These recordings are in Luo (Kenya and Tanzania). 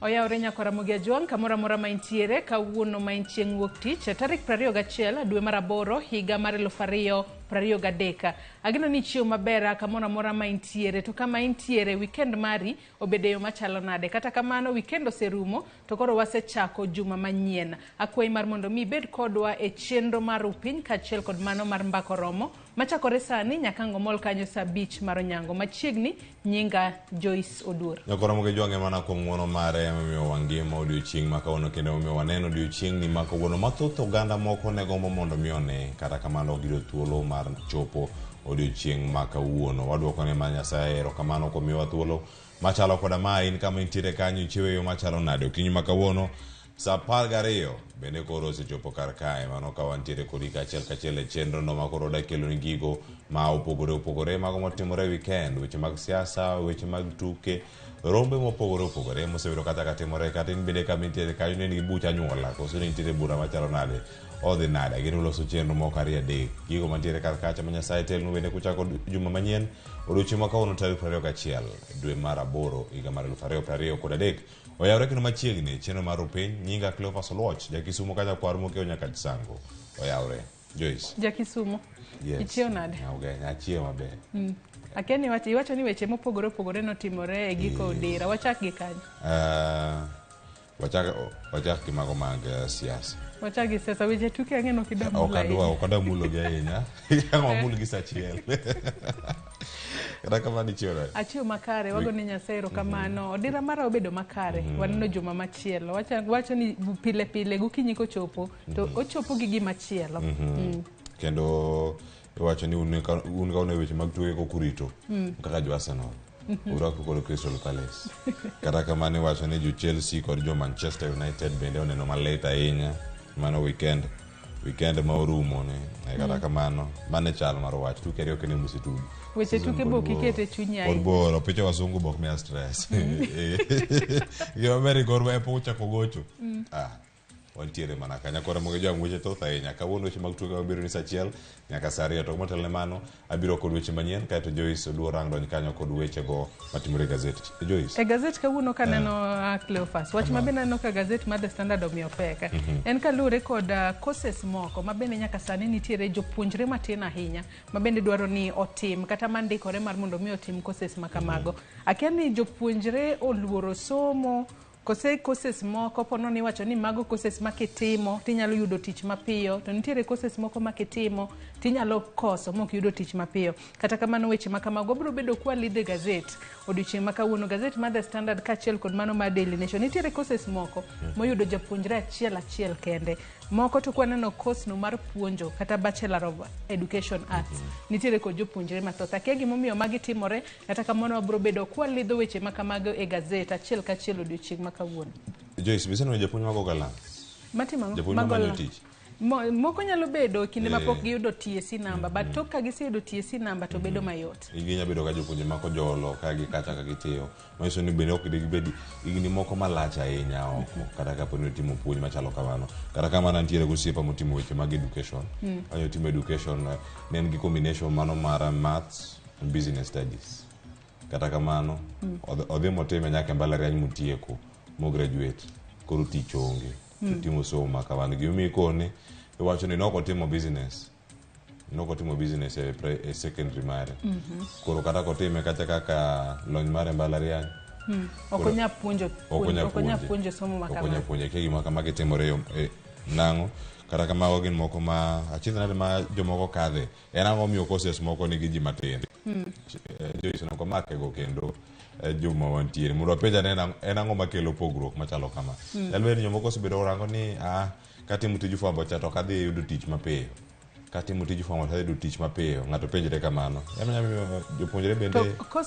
Oyaore nyako Ramogi Tv kamora mora maintiere kawuono mainchieng' wuok tich tarik 21 dwe mar 8 higa mar 2023. Ageno ni chieo maber kamora mora maintiere to kama intiere weekend mari obedeyo machalo nade. Kata kamano weekend oserumo to koro wasechako juma manyien. Akwai mar mondo mi bed kodwa e chenro mar upiny kachiel kod mano mar mbako romo machakore sani nyaka ngomol kanyo saa 5 mar onyango. Machiegni nyinga Joyce Odur. Nyako Ramogi Tv mana kuom ng'wono mare miyo wangima odiochieng' ma kawuono kendo miyo waneno odiochieng' ni ma kawuono mathoth oganda moko ne gombo mondo mi one kata kamano gido thuolo mar chopo odiochieng' ma kawuono. Waduoko ne ma Nyasaye erokamano kuom miyowa thuolo machalo koda ma in kama intiere kanyo ichiwo yo machalo nade okinyi ma kawuono saa 12 bende koro osechopo kar kae mano ka wantiere kodi kachiel e chenro no ma koro dakelo ni gigo ma opogore mago motimore weekend, weche mag siasa, weche mag tuke, rombe mopogore mosebedo kata timore kata in bende kama intiere kanyo ne nigi bucha nyuola koso ne intiere bura machalo nade odhi nade. Gino loso chenro moko ariyo adek gigo mantiere kar kacha ma Nyasaye telnu bende kuchako juma manyien odiochieng' ma kawuono tarik 21 dwe mar 8 higa mar 2023. Oyaore kendo machiegni chenro mar upiny nyinga Cleophas Oluoch jakisumo kanya kwar mokeo nyaka Chisango. Oyaore Joyce jakisumo. Yes. Ichio nade? Okay, achio maber. Akeni iwacho ni weche mopogore notimore e giko odira. Wachak gi kanyo. Wachak gi mago mag siasa. Wachak gi siasa weche tuke ang'eno kidamu. Okadwa mulo gi ahinya. Yango mulo gi sachiel. Kada kama ni chiora. Achio makare wago ni Nyasaye erokamano. Odira mara obedo makare. Waneno juma machielo. Wacho ni pile gokinyi kochopo to ochopo gi gima chielo. Kendo wacho ni un ka one weche mag tuke kokurito kaka jo Arsenal urako kod Crystal Palace. Kata kamano wacho ni jo Chelsea kod jo Manchester United bende oneno maleta ahinya mano weekend ma orumo ne. Kata kamano mane chal mar wach tuke ariyo kendo musitudu weche tuke boki kete chunya ai boro picha wasungu bok me stress yo meri gorwa e pocha kogocho wantiere mana kanya kora Ramogi Tv weche thoth ahinya kawuono weche mag tuke mabiro ni saa 1 nyaka saa 2 to motelo mano abiro kod weche manyien kaeto Joyce Odur rang kanyo kod weche go matimore gazeti. Joyce e gazeti kawuono kaneno Cleophas wach mabende neno ka gazeti mar The Standard omiyo peka en kalure kod courses moko mabende nyaka sani nitiere jopuonjre matin ahinya mabende dwaro ni otim kata mandikore mar mondo mi otim courses makamago. Akia ni jopuonjre oluoro somo courses moko pono ni wacho ni mago courses makitimo tinyalo yudo tich mapiyo to nitiere courses moko makitimo tinyalo koso mok yudo tich mapiyo. Kata kamano weche makamago biro bedo kwa lide gazeti odiochieng' makawuono gazeti mar The Standard kachiel kod mano mar Daily Nation. Nitiere courses moko moyudo japuonjre achiel kende moko to kwaneno course no mar puonjo kata Bachelor of Education Arts nitiere kod jopuonjre mathoth. Akia gimomiyo magi timore kata kamano wabiro bedo kwa lido weche makamago e gazeti achiel kachiel odiochieng' makawuono. Joyce biseno japuonj mago galang matimo mago tich moko nyalo bedo kinde mapok giyudo TSC number but tok ka giseyudo TSC number to bedo mayot. Iginya bedo ka jopuonje mako jolo ka gikacha ka gitiyo maiso ni bende ok gibedi igni moko malach ahinya oko kata ka poni timo puonj machalo kamano. Kata kamano nitiere gosiepa motimo weche mag education. Ayo timo education ne en gi combination mano mar maths and business studies. Kata kamano odhi motime nyaka mbalariany mutieko mo graduate koro tich onge timo somo makawano gimi kone wacho ni noko timo business e secondary mare koro kata kotime kaka lony mare mbalariany okonya puonjo somo makawano okonya puonjo ke gima kama gitimore nango. Kata kamago gin moko ma achiedh nade ma jomoko kadhe en ang'o miyo courses moko nigi ji matin. Joyce noko makego kendo juma wantiere mondo penja en ang'o makelo pogruok machalo kama. Nyalo ni jomoko osebedo rango ni katimo tij fwambo cha to kadhi yudo tich mapiyo katimo tij fwambo to yudo tich mapiyo ng'ato penjre kamano nyamiyo jopuonjre bende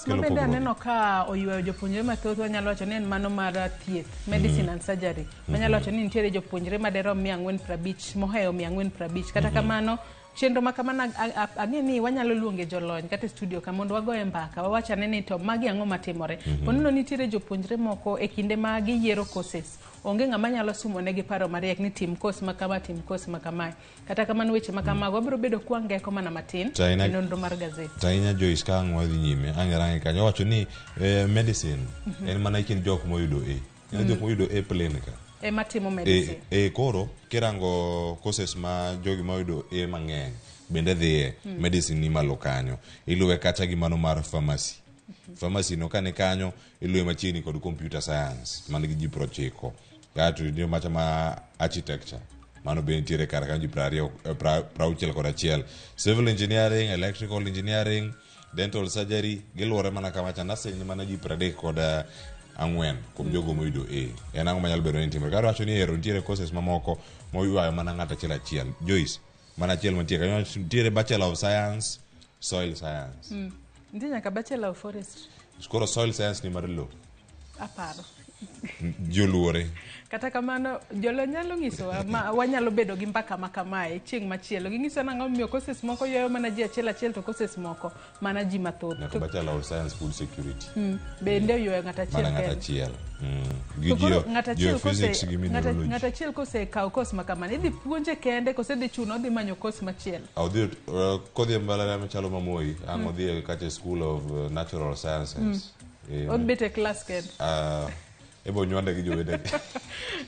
kelo bende aneno ka oywayo jopuonjre mathoth. Wanyalo wacho ni en mano mar thieth medicine and surgery wanyalo wacho ni nitiere jopuonjre madero 450 moheyo 450 kata kamano chenro makamana ang'e ni wanyalo luonge jolony kata studio ka mondo wagoye mbaka wawachane ni to magi ang'o matimore. Ponono nitiere jopuonjre moko e kinde ma giyiero courses onge ng'ama nyalo sumo negi paro mariek ni tim course makama tim course makama. Kata kamano weche makamago wabiro bedo kwa ngeko mana matin e nonro mar gazeti. Tainya Joyce ka ng'wa dhi nyime ang'e kanyo wacho ni medicine en mana ikin jok moyudo jok moyudo A plane ka matimo medicine koro kirango courses ma jogi moyudo A mang'eny bende dhiye medicine ni malo kanyo iluwe kata gi mano mar pharmacy pharmacy no kane kanyo iluwe machiegni kod computer science man gi ji 90 kato ndio macha ma architecture mano be nitiere kar kanyo ji 61 civil engineering, electrical engineering, dental surgery giluore mana kamacha nursing ni mana ji 34 kuom jogo moyudo A en ang'o manyalo bedo ni timore kar wacho ni ero nitiere courses mamoko moywayo mana ng'ato achiel Joyce mana achiel mantie kanyo nitiere Bachelor of Science Soil Science nitie nyaka Bachelor of Forestry skoro soil science ni mar lo aparo joluore kata kamano jolo nyalo nyisowa wanyalo bedo gi mbaka makamae chieng' machielo ging'iso nang'o miyo courses moko ywayo mana ji achiel to courses moko mana ji mathoth nyaka Bachelor of Science Food Security bende ywayo ng'at achiel ng'at achiel kosekawo course makamano idhi puonje kende kose dhi chuno odhi manyo course machielo kodhi mbalariany machalo mamoi ang' odhi kata School of Natural Sciences odbet e class kende ebo nywande gi jowede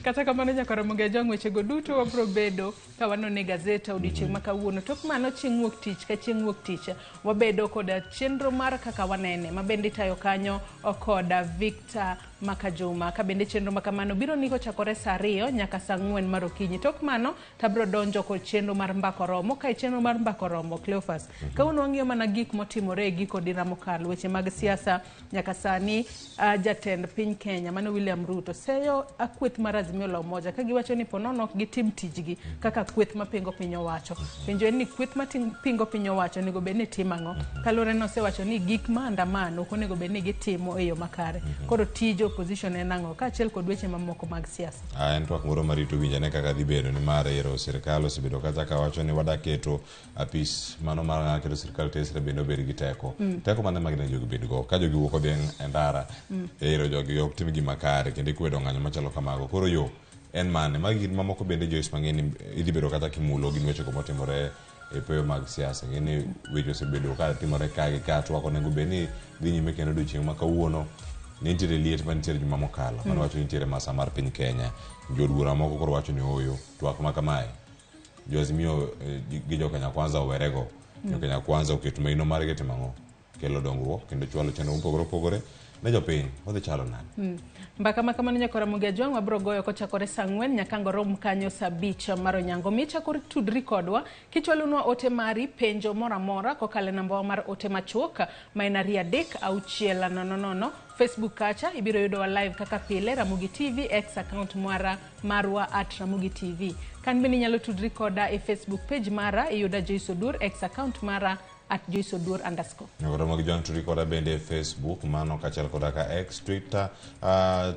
kata kamano nyaka Ramogi jong wechego duto wabro bedo ka wanone gazeta odiochieng' ma kawuono tok mano chieng' wuok tich ka chieng' wuok tich wabedo koda chenro mar kaka wanene mabende tayo kanyo koda Victor Makajuma ka bende chenro makamano biro niko chakore saa 2 nyaka saa 4 mar okinyi tok mano tabro donjo kod chenro mar mbako romo ka chenro mar mbako romo Cleophas kawuono wang'iyo mana gik motimore e giko dira mokalo weche mag siasa nyaka sani jatend piny Kenya mano William Ruto seyo akweth mar Azimio la Umoja ka giwacho ni ponono ok gitim tijgi kaka kweth mapingo piny owacho penjo en ni kweth mapingo piny owacho nego bed ni timo ang'o kalore no sewacho ni gik maandamano ok onego bed ni gitimo e yo makare koro tijo opposition en ang'o ka achiel kod weche mamoko mag siasa en twak moro marito winjane kaka dhi bedo ni mar ero sirikal osebedo kata ka wacho ni wadaketo apis mano mar ng'ato keto sirikal tesre bende obed gi teko mane magine jogi bed go ka jogi wuok odhi e ndara ero jogi ok tim gima kare kendo ikwedo ng'anyo machalo kamago koro yo en mane magi gin mamoko bende Joyce mang'eny idhi bedo kata kimulo gin weche motimore e peyo mag siasa ng'eni weche osebedo ka timore ka gi ka twak onego bed ni dhi nyime kendo odiochieng' ma kawuono nitiere liet manitiere juma mokalo mano wacho nitiere masa mar piny Kenya jodbura moko koro wacho ni oyo twak ma kamae jo-Azimio gi jo-Kenya Kwanza owerego jo-Kenya Kwanza oketo maino margi timo ang'o kelo dongruok kendo chwalo chenro mopogore opogore ne jopiny odhi chalo nade mbaka makamano nyaka Ramogi jong wabro goyo kochakore saa 4 nyaka rom kanyo saa 5 mar onyango michakore tudri kodwa kichwalonwa ote mari penjo moramora kokale namba mar ote machuok ma en 33600 Facebook kacha ibiro yudo live kaka pile Ramogi TV X account marwa @Ramogi TV kan bende nyalo tudri koda e Facebook page mara iyuda Joyce Odur X account mara @JoyceOdur_. Ramogi jong tudri koda bende Facebook mano kachal koda ka X, Twitter,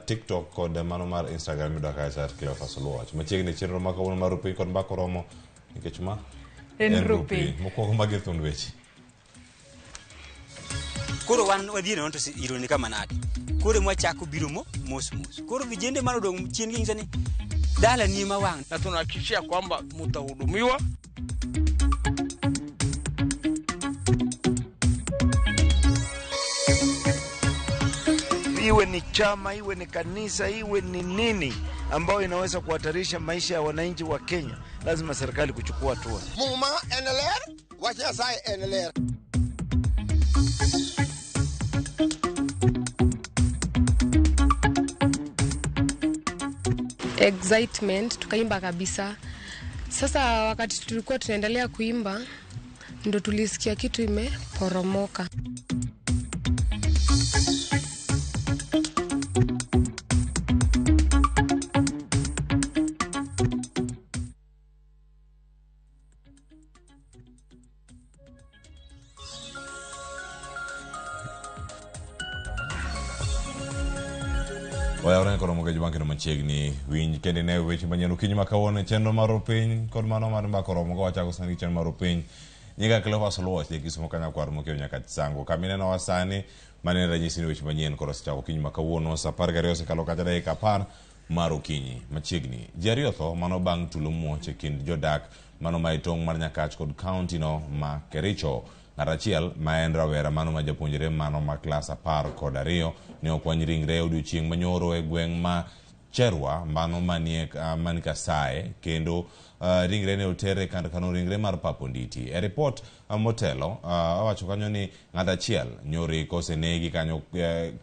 TikTok koda mano mar Instagram yuda ka @Cleophas Oluoch machiegni chenro ma kawuono mar rupiny kod mbako romo nikech ma en rupiny mokwongo mager thund weche koro wan wadhiero to ironi kama nade koro mwachako biro mos koro vijende manodong chien gi ngani dala ni mawang na tunahakikishia kwamba mtahudumiwa iwe ni chama, iwe ni kanisa, iwe ni nini ambayo inaweza kuhatarisha maisha ya wananchi wa Kenya, lazima serikali kuchukua hatua. Muma NLR, wacha sai NLR. Excitement, tukaimba kabisa. Sasa wakati tulikuwa tunaendelea kuimba ndo tulisikia kitu imeporomoka. Wayawre kono moge juma kendo machiegni winj kende ne weche manyien okinyi ma kawuono chenro mar rupiny kod mano mar mbako romo ko wachako sani chenro mar rupiny nyinga Cleophas Oluoch Kisumo Kanyakwar mokeo nyaka sango kamineno wasani mane ranyisi ni weche manyien koro sechako okinyi ma kawuono saa 12 osekalo kata dakika 10 mar okinyi machiegni ji ariyo tho mano bang' tulo muoch e kind jodak mano ma itong' mar Nyakach kod kaunti no ma Kericho Ng'atachiel ma en rawera mano ma japuonjre mano ma klas 12 ne okwany ringre odiochieng' manyoro e gweng' ma Cherwa mano mani Kasaye kendo ringre ne otere kano ringre mar Papo Nditi. E report motelo awacho kanyo ni ng'atachiel nyori kosenegi kanyo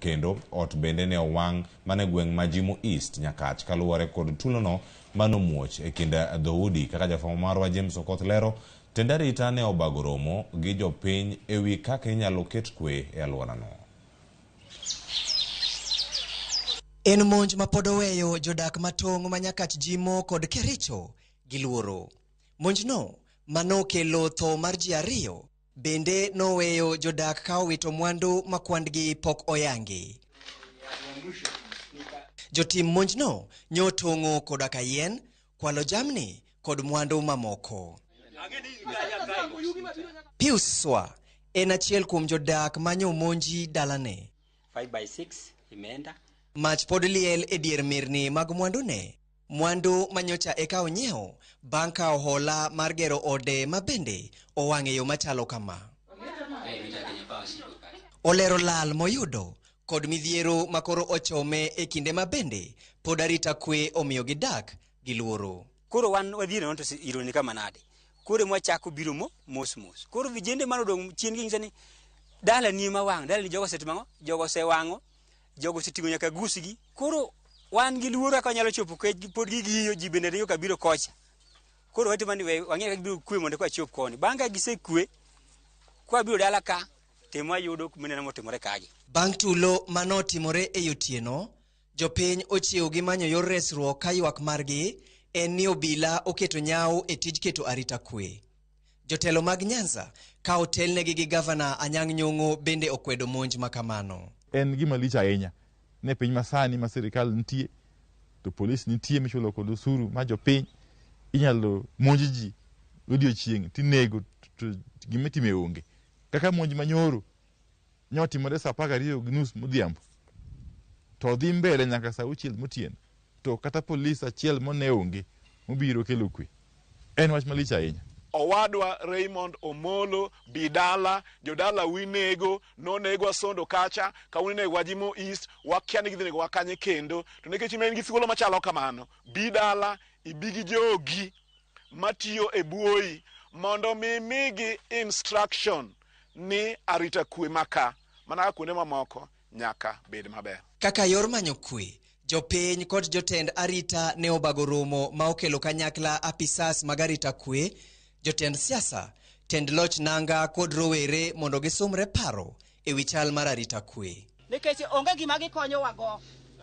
kendo ot bende ne owang' mane gweng' ma Jimo East Nyakach kaluwore kod tulono mano muoch e kind dhoudi. Kaka jafwambo marwa James Okoth lero, tend arita ne obago romo gi jopiny ewi kaka inyalo ket kwe e alworano. En monj ma pod oweyo jodak matong' ma Nyakach Jimo kod Kericho gi luoro. Monjno mano kelo tho mar ji 2 bende noweyo jodak ka owito mwandu ma kwandgi pok oyangi. Jotim monjno nyotong'o koda ka yien, kwalo jamni kod mwandu mamoko. Pius Swa en achiel kuom jodak manyo monji dalane. 5/6 imeenda. Mach pod liel e dier mirni mag mwandune. Mwandu manyocha eka onyiewo bang' ka hola mar gero ode ma bende owang'e yo machalo kama. Olero lal moyudo kod midhiero makoro ochome e kinde ma bende pod arita kwe omiyo gidak gi luoro. Koro wan wadhiero to ironi kama nade. Koro mwachako biro mos. Koro vijende manodong' chien gi ng'isani dala ni ma wang', dala ni jogo setmango, jogo sewang'o, jogo setingo nyaka gusgi. Koro wan gi luoro ka nyalo chopo pod gigiyo ji bende riyo kabiro kocha. Koro wete mani wang'e ka gibiro kwe mondo kwa chop koni. Bang' ka gisekwe kwa biro dala ka temwa yudo kumenena motimore kagi. Bang' tulo manotimore e otieno, jopiny ochiewo gi manyo yor resruok ka ywak margi en ni obila oketo nyawo e tij keto arita kwe. Jotelo mag Nyanza ka otelnegi gi gavana Anyang' Nyong'o bende okwedo monj makamano. En gima lich ahinya ne piny masani ma sirikal nitie to polis nitie michulo kod osuru ma jopiny inyalo monj ji odiochieng' tinego to gimitime onge. Kaka monj manyoro nyotimore saa 12:30 modhiambo to dhi mbele nyaka saa 6 motieno to kata polis achiel mone onge mobiro kelo kwe. En wach malich ahinya. Owadwa Raymond Omolo bidala jodala winego nonego asondo kacha ka winego wajimo East wakiani gidhinego wakanye kendo to nekech men gi sigolo machalo kamano bidala ibigi jogi matiyo e buoi mondo migi instruction ni arita kwe maka mana kuonde mamoko nyaka bed maber. Kaka yor manyo kwe, jopiny kod jotend arita ne obago romo ma okelo kanyakla apisas mag arita kwe, jotend siasa, tend loch nanga kod rowere mondo gisumre paro e wi chal mar arita kwe. Nikech onge gima gikonyo wago.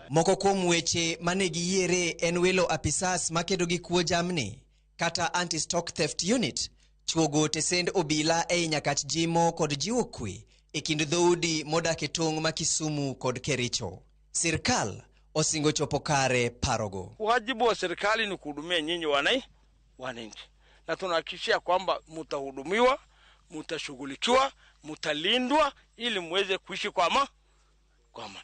Moko kuom weche mane giyiere en welo apisas makedo gi kuo jamni kata anti-stock theft unit, chuogo tesend obila e Nyakach Jimo kod jiwo kwe e kind dhoudi modak e tong' ma Kisumu kod Kericho. Sirkal osingo chopo kare parogo. Wajibu wa serikali ni kuhudumia nyinyi wananchi. Na tunahakikishia kwamba mtahudumiwa, mtashughulikiwa, mtalindwa ili muweze kuishi kwa amani.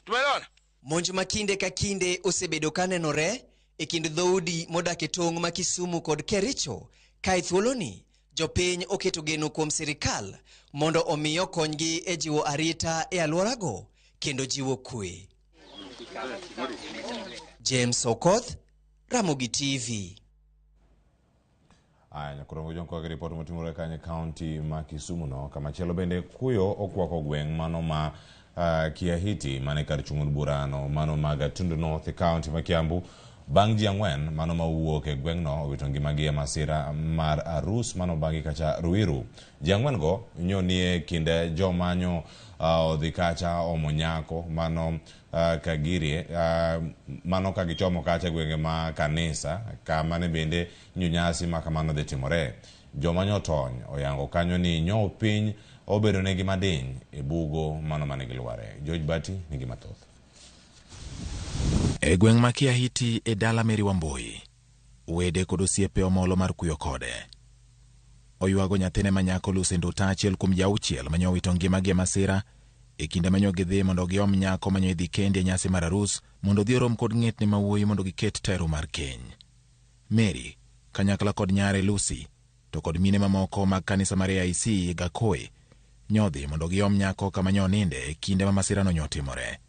Tumeelewana? Monj makinde ka kinde osebedo kanenore e kind dhoudi modak e tong' ma Kisumu kod Kericho, ka thuoloni jopiny oketo geno kuom sirikal mondo omiyo konygi e jiwo arita e alworago kendo jiwo kwe. James Okoth, Ramogi TV. Nyakurongo jonko report motimore kanye county ma Kisumu no kama chielo bende kuyo okwako gweng' mano ma Kiahiti mane kar chung'od burano mano ma Gatundu North County ma Kiambu bang' ji 4 mano ma wuok e gweng'no owito ngimagi e masira mar arus mano bang'i kacha Ruiru. Ji 4 go nyonie kinde jomanyo odhi kacha omonyako mano kagirie mano ka gichomo kacha gwenge ma kanisa kama ne bende nyunyasi ma kamano dhi timore. Jomanyo tony oyango kanyo ni nyo piny obedo negi madiny e bugo mano mane gilware. George Bati nigi mathoth. E gweng' ma Kiahiti e dala Meri Wamboi, wede kod osiepe omolo mar kuyo kode. Oywago nyathine manyako Lucinda achiel kuom jauchiel manyo owito ngimagi e masira e kinde manyo gidhi mondo giom nyako manyo idhi kendi e nyasi mar arus mondo dhi orom kod ng'etne mawuoyi mondo giket tero mar keny. Mary, kanyakla kod nyare Lucy, to kod mine mamoko mag kanisa mar AIC Gakoe, nyodhi mondo giom nyako kama nyo ninde e kinde ma masirano nyotimore.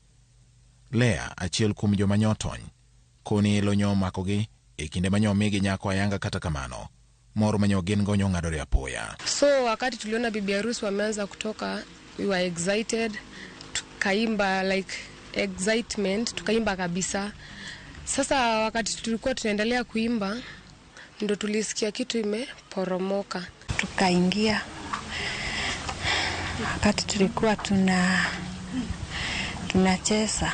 Lea, achiel kuom joma nyotony, koni ilo nyo makogi e kinde ma nyo migi nyako ayanga kata kamano. Moro manyo gin gonyo ng'adore apoya. So wakati tuliona bibi harusi wameanza kutoka, we were excited, tukaimba like excitement, tukaimba kabisa. Sasa wakati tulikuwa tunaendelea kuimba, ndo tulisikia kitu imeporomoka. Tukaingia. Wakati tulikuwa tunacheza,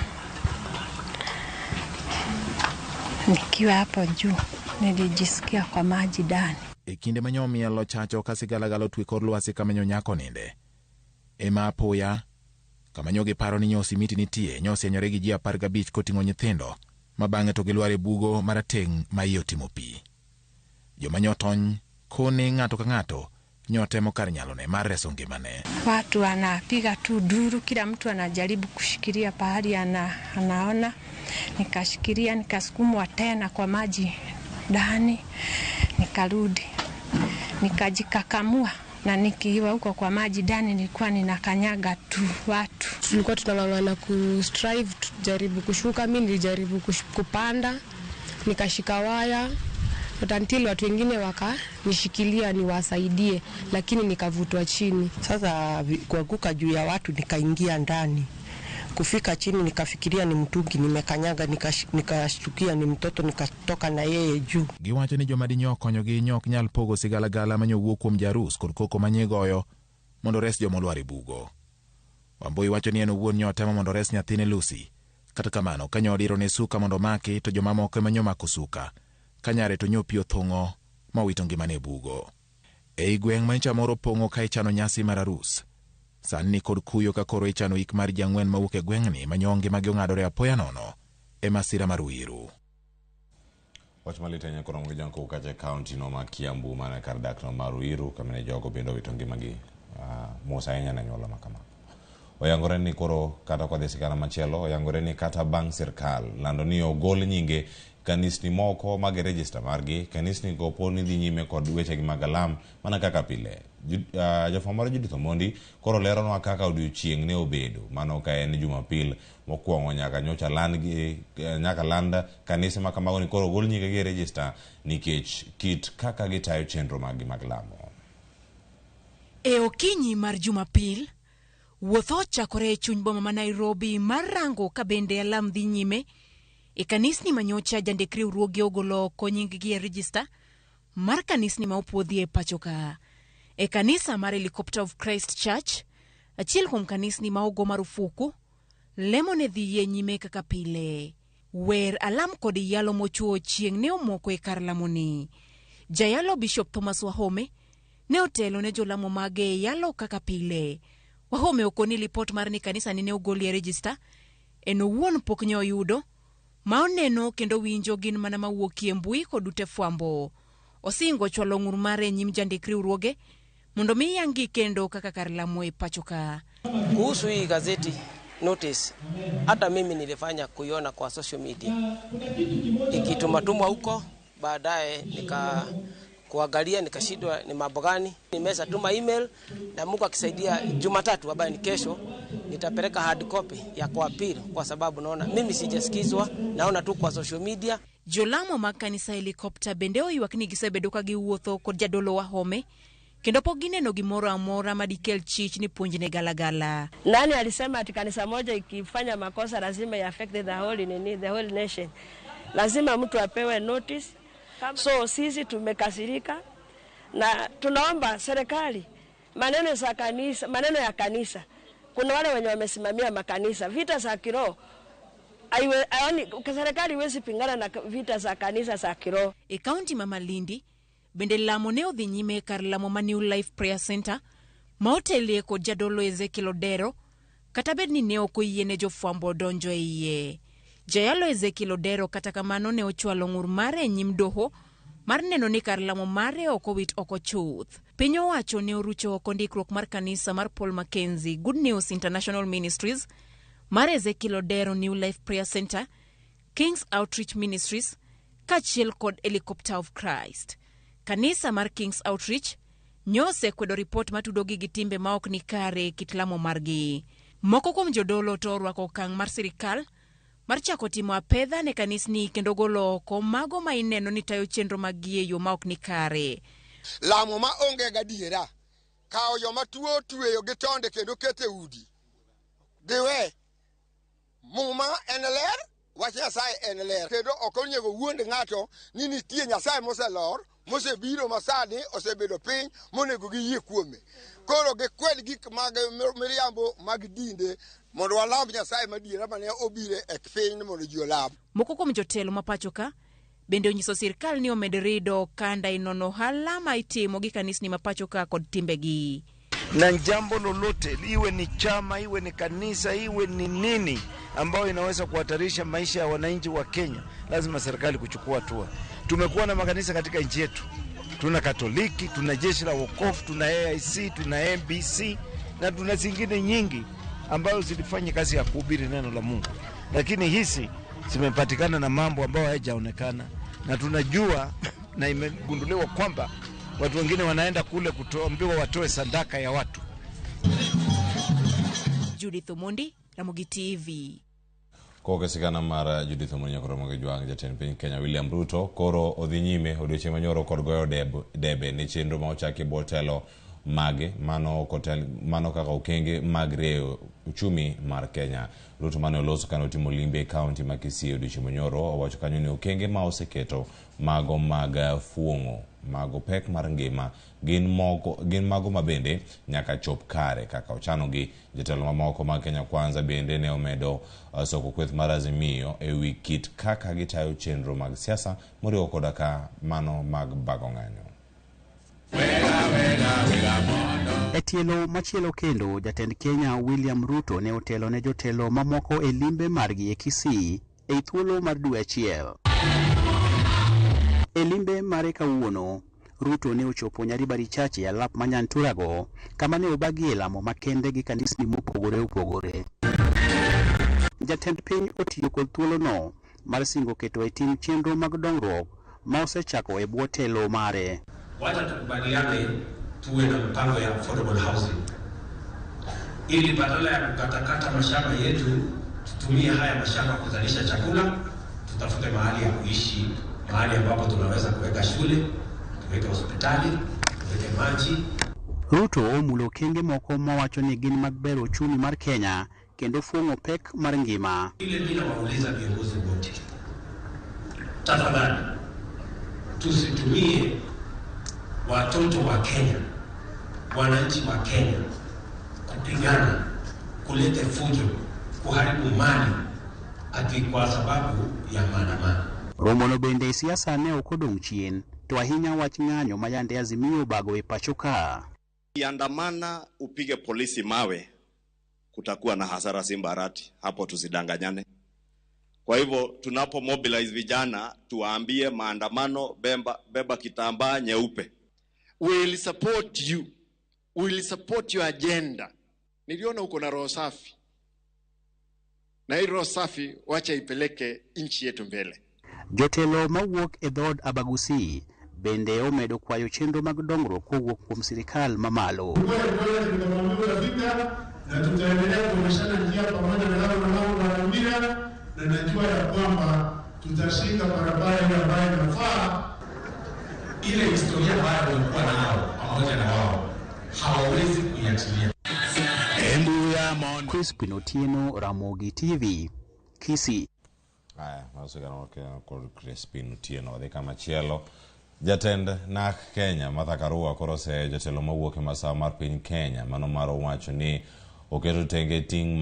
nikiwa hapo juu nilijisikia kwa maji ndani. E kinde manyo mielo chacho kasigalagalo twi kor lwasi kamanyo nyako ninde. Ema apoya, kamanyo giparo ni nyosi miti nitie, nyosi enyore gi ji 15 koting'o nyithindo, mabang'e to gilware bugo marateng' ma iye otimo pi. Joma nyotony kone ng'ato ka ng'ato nyotemo kar nyalone mar reso ngimane. Watu wanapiga tu duru, kila mtu anajaribu kushikilia pahali anaona. Nikashikilia, nikasukumwa tena kwa maji ndani, nikarudi, nikajikakamua, na nikiwa huko kwa maji ndani nilikuwa ninakanyaga tu watu. Tulikuwa tunang'ang'ana kustrive, tujaribu kushuka. Mimi nilijaribu kupanda, nikashika waya, until watu wengine wakanishikilia niwasaidie, lakini nikavutwa chini. Sasa kuanguka juu ya watu, nikaingia ndani. Kufika chini nikafikiria ni mtungi nimekanyaga, nikashtukia ni mtoto, nikatoka na yeye juu. Giwacho ni joma dinyo konyogi nyok nyal pogo sigalagala manyo wuok kuom jarus kod koko manyegoyo mondo res joma olwar e bugo. Wambui wacho ni en owuon nyotemo mondo res nyathine Lucy. Kata kamano kanyo odiro ne suka mondo maki, to joma moko manyo mako suka. Kanyare to nyopi othung'o ma wito ngimane e bugo. Ei gweng' ma ncha moro pongo ka ichano nyasi mar arus. Sani kod kuyo ka koro ichano ik mar jang'wen mawuok e gweng'ni manyonge magi ong'adore apoya nono e masira mar Wiru. Wach malitenya koro ngi jonko ukache county no ma Kiambu mana kar dak no mar Wiru kamene jogo bendo wito ngimagi mosa enya na nyola makama. Oyangore ni koro kata kwa desikana machielo, oyangore ni kata bang' sirkal lando ni ogol nyinge kanisni moko mag register margi, kanisni go poni dhi nyime kod weche gi magalam mana kaka pile. Jofamore Judith Omondi koro leronwa kaka odiochieng' ne obedo, mano ka en Jumapil mokwongo nyaka nyocha nyaka landa kanise ma kamago ni koro gol nyinge gi register nikech kit kaka gitayo chenro mag lamo. E okinyi mar Jumapil, wuoth ochakore e chuny boma ma Nairobi mar rango ka bende alam dhi nyime e kanisni manyocha jandik riwruoge ogolo oko nying-gi e register mar kanisni ma opuodhi e pacho ka. E kanisa mar Helicopter of Christ Church, achiel kuom kanisni ma ogo marufuku, lemo ne dhi nyime kaka pile. Wer alam kod yalo mochuo chieng' ne omoko e kar lamoni. Jayalo Bishop Thomas Wahome ne otelo ne jolamo mage yalo kaka pile. Wahome okoni lipot mar ni kanisa ne ogoli e register, en owuon pok ne oyudo, ma oneno kendo winjo gin mana mawuokie mbui kod ute fwambo. Osingo chwalo ng'ur mare nyim jandik riwruoge mondo mi yangi kendo kaka kar lamo e pacho ka. Kuhusu hii gazeti notice, hata mimi nilifanya kuiona kwa social media ikitumatumwa huko, baadaye kuangalia nikashindwa ni mambo gani. Nimesa tuma email na Mungu akisaidia Jumatatu ambayo ni kesho nitapeleka hard copy ya kwa appeal, kwa sababu naona mimi sijasikizwa, naona tu kwa social media. Jolamo makanisa Helicopter bende oywak ni gisebedo ka giwuotho kod jadolo Wahome kendo pok gineno gimoro amora madikel chich ni puonjne galagala. Nani alisema ati kanisa moja ikifanya makosa lazima affect the whole nation? Lazima mtu apewe notice. So sisi tumekasirika na tunaomba serikali, maneno ya kanisa, kuna wale wenye wamesimamia makanisa, vita za kiroho, serikali iwezi pingana na vita za kanisa za kiroho. E kaunti ma Malindi bende lamo ne odhi nyime kar lamo ma New Life Prayer Center ma otelie kod jadolo Ezekiel Odero, kata bed ni ne ok oyiene jofwambo donjo e iye. Jayalo Ezekiel Odero kata kamano ne ochwalo ng'ur mare e nyim doho mar neno ni kar lamo mare ok owit oko chuth. Piny owacho ne orucho oko ndikruok mar kanisa mar Paul Mackenzie Good News International Ministries, mar Ezekiel Odero New Life Prayer Center, King's Outreach Ministries, kachiel kod Helicopter of Christ. Kanisa mar King's Outreach nyose kwedo ripot matudogi gi timbe maok ni kare kitlamo margi. Moko kuom jodolo to orwako okang' mar sirikal mar chako timo apedha ne kanisni kendo golo oko mago ma ineno ni tayo chenro mag yo maok ni kare. Lamo ma onge gadiera kao joma tuo tueyo gi tonde kendo kete udi. Diwe muma en ler, wach Nyasaye en ler, kendo ok onyego wuonde ng'ato ni nitie Nyasaye moselor mosebiro masani osebedo piny monego giyie kuome. Koro gikwed gik mag miriambo mag dinde mondo walamb Nyasaye madiera mane obire e piny mondo ji olam. Moko kuom jotelo ma pacho ka bende onyiso sirkal ni omed rido kanda inono ohala ma itimo gi kanisni ma pacho ka kod timbegi. Na jambo lolote, iwe ni chama, iwe ni kanisa, iwe ni nini ambayo inaweza kuhatarisha maisha ya wananchi wa Kenya, lazima serikali kuchukua hatua. Tumekuwa na makanisa katika nchi yetu. Tuna Katoliki, tuna Jeshi la Wokovu, tuna AIC, tuna MBC na tuna zingine nyingi ambayo zilifanya kazi ya kuhubiri neno la Mungu. Lakini hizi zimepatikana na mambo ambayo hayajaonekana, na tunajua na imegunduliwa kwamba watu wengine wanaenda kule kutoambiwa watoe sadaka ya watu. Judith Omondi, Ramogi TV. Koke sigana mara Judith Omondi nyakoro Ramogi Jwang jatend piny Kenya William Ruto koro odhi nyime odiochieng' manyoro kod goyo debe ne chenro ma ochaki botelo mage mano kaka okenge mag reo uchumi mar Kenya. Ruto mane oloso kane otimo limbe kaunti ma Kisii odiochieng' manyoro owacho kanyo ni okenge ma oseketo mago mag fuong'o mago pek mar ngima gin mago mabende nyaka chop kare kaka ochanogi. Jotelo mamoko mag Kenya Kwanza bende ne omedo soko kweth mar Azimio e wi kit kaka gitayo chenro mag siasa moriwo koda ka mano mag bago ng'anyo. E tielo machielo kendo, jatend Kenya William Ruto ne otelo ne jotelo mamoko e limbe margi e Kisii e thuolo mar dwe achiel. E limbe mare kawuono, Ruto ne ochopo Nyaribari Chache e alap manyanturago kama ne obagie lamo makende gi kanisni mopogore opogore. Jatend piny otiyo kod thuolono mar singo keto e tim chenro mag dongruok ma osechako e bwo telo mare. Wacha tukubaliane tuwe na mpango ya affordable housing, ili badala ya kukatakata mashamba yetu tutumie haya mashamba kuzalisha chakula. Tutafute mahali ya kuishi, mahali ambapo tunaweza kuweka shule, tuweke hospitali, tuweke maji. Ruto omulo kenge moko mawacho ni gin mag bero uchumi mar Kenya kendo fuong'o pek mar ngima. Ile bila wauliza viongozi wote, tafadhali tusitumie watoto wa Kenya, wananchi wa Kenya kupigana, kulete fujo, kuharibu mali ati kwa sababu ya maandamano. Romono bende siasa ne okodong' chien to ahinya wach ng'anyo ma yande Azimio bago e pacho ka. Andamana upige polisi mawe, kutakuwa na hasara Simbarati, hapo tusidanganyane. Kwa hivyo tunapo mobilize vijana tuwaambie maandamano beba kitambaa nyeupe. We will support you. We will support your agenda. Niliona uko na roho safi. Na hii roho safi wacha ipeleke nchi yetu mbele. Jotelo mawuok e dhod Abagusi bende omedo kwayo chenro mag dongruok kowuok kuom sirikal mamalo. Na tutaendelea kuonyeshana njia pamoja na hao wanaohudhuria, na najua ya kwamba tutashika barabara ile ambayo inafaa. Ile historia ambayo walikuwa nao pamoja na wao hawawezi kuiachilia. Crispin Otieno, Ramogi TV, Kisii. Haya, masigana kwa Crispin Otieno de kama chielo. Jatend nak Kenya Martha Karua korose jatelo mawuok e masawa mar piny Kenya mano mar wacho ni oketo tenge ting'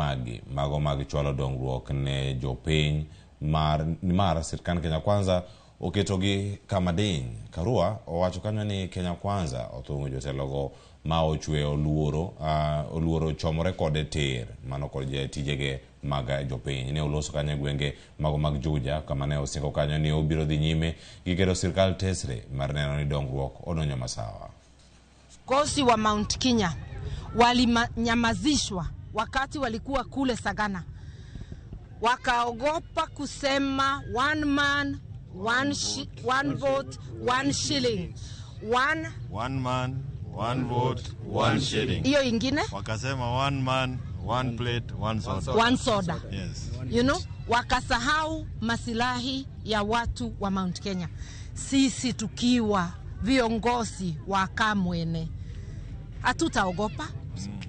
mago mag chwalo dongruok ne jopiny mar sirkand Kenya Kwanza oketogi kama diny. Karua owacho kanyo ni Kenya Kwanza othung'o jotelogo ma ochwe oluoro chomore kode ter mano kod tijege mag jopiny. Ne oloso kanyo gwenge mago mag Juja kama ne osingo kanyo ni obiro dhi nyime gi keto sirkal tesre mar neno ni dongruok odonjo masawa. Kosi wa Mount Kenya walinyamazishwa wakati walikuwa kule Sagana, wakaogopa kusema one man one vote 1 shilling. One man 1 vote, 1 shilling. Hiyo ingine Wakasema 1 man, 1 plate, 1 soda. 1 soda. Yes. You know, wakasahau masilahi ya watu wa Mount Kenya. Sisi tukiwa viongozi wa Kamwene hatutaogopa.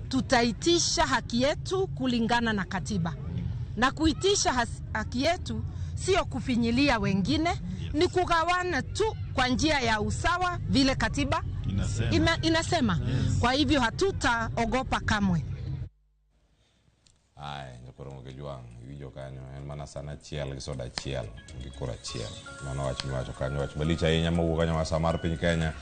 Tutaitisha haki yetu kulingana na katiba. Na kuitisha haki yetu sio kufinyilia wengine, ni kugawana tu kwa njia ya usawa vile katiba inasema. Yes. Kwa hivyo hatutaogopa kamwe. Ai, nyakoro mgejuang, wijo kanyo, en mana sana chiel gi soda chiel, ngikora chiel. Mano wacho kanyo, wacho balicha yenya mawuok kanyo wasamar piny Kenya.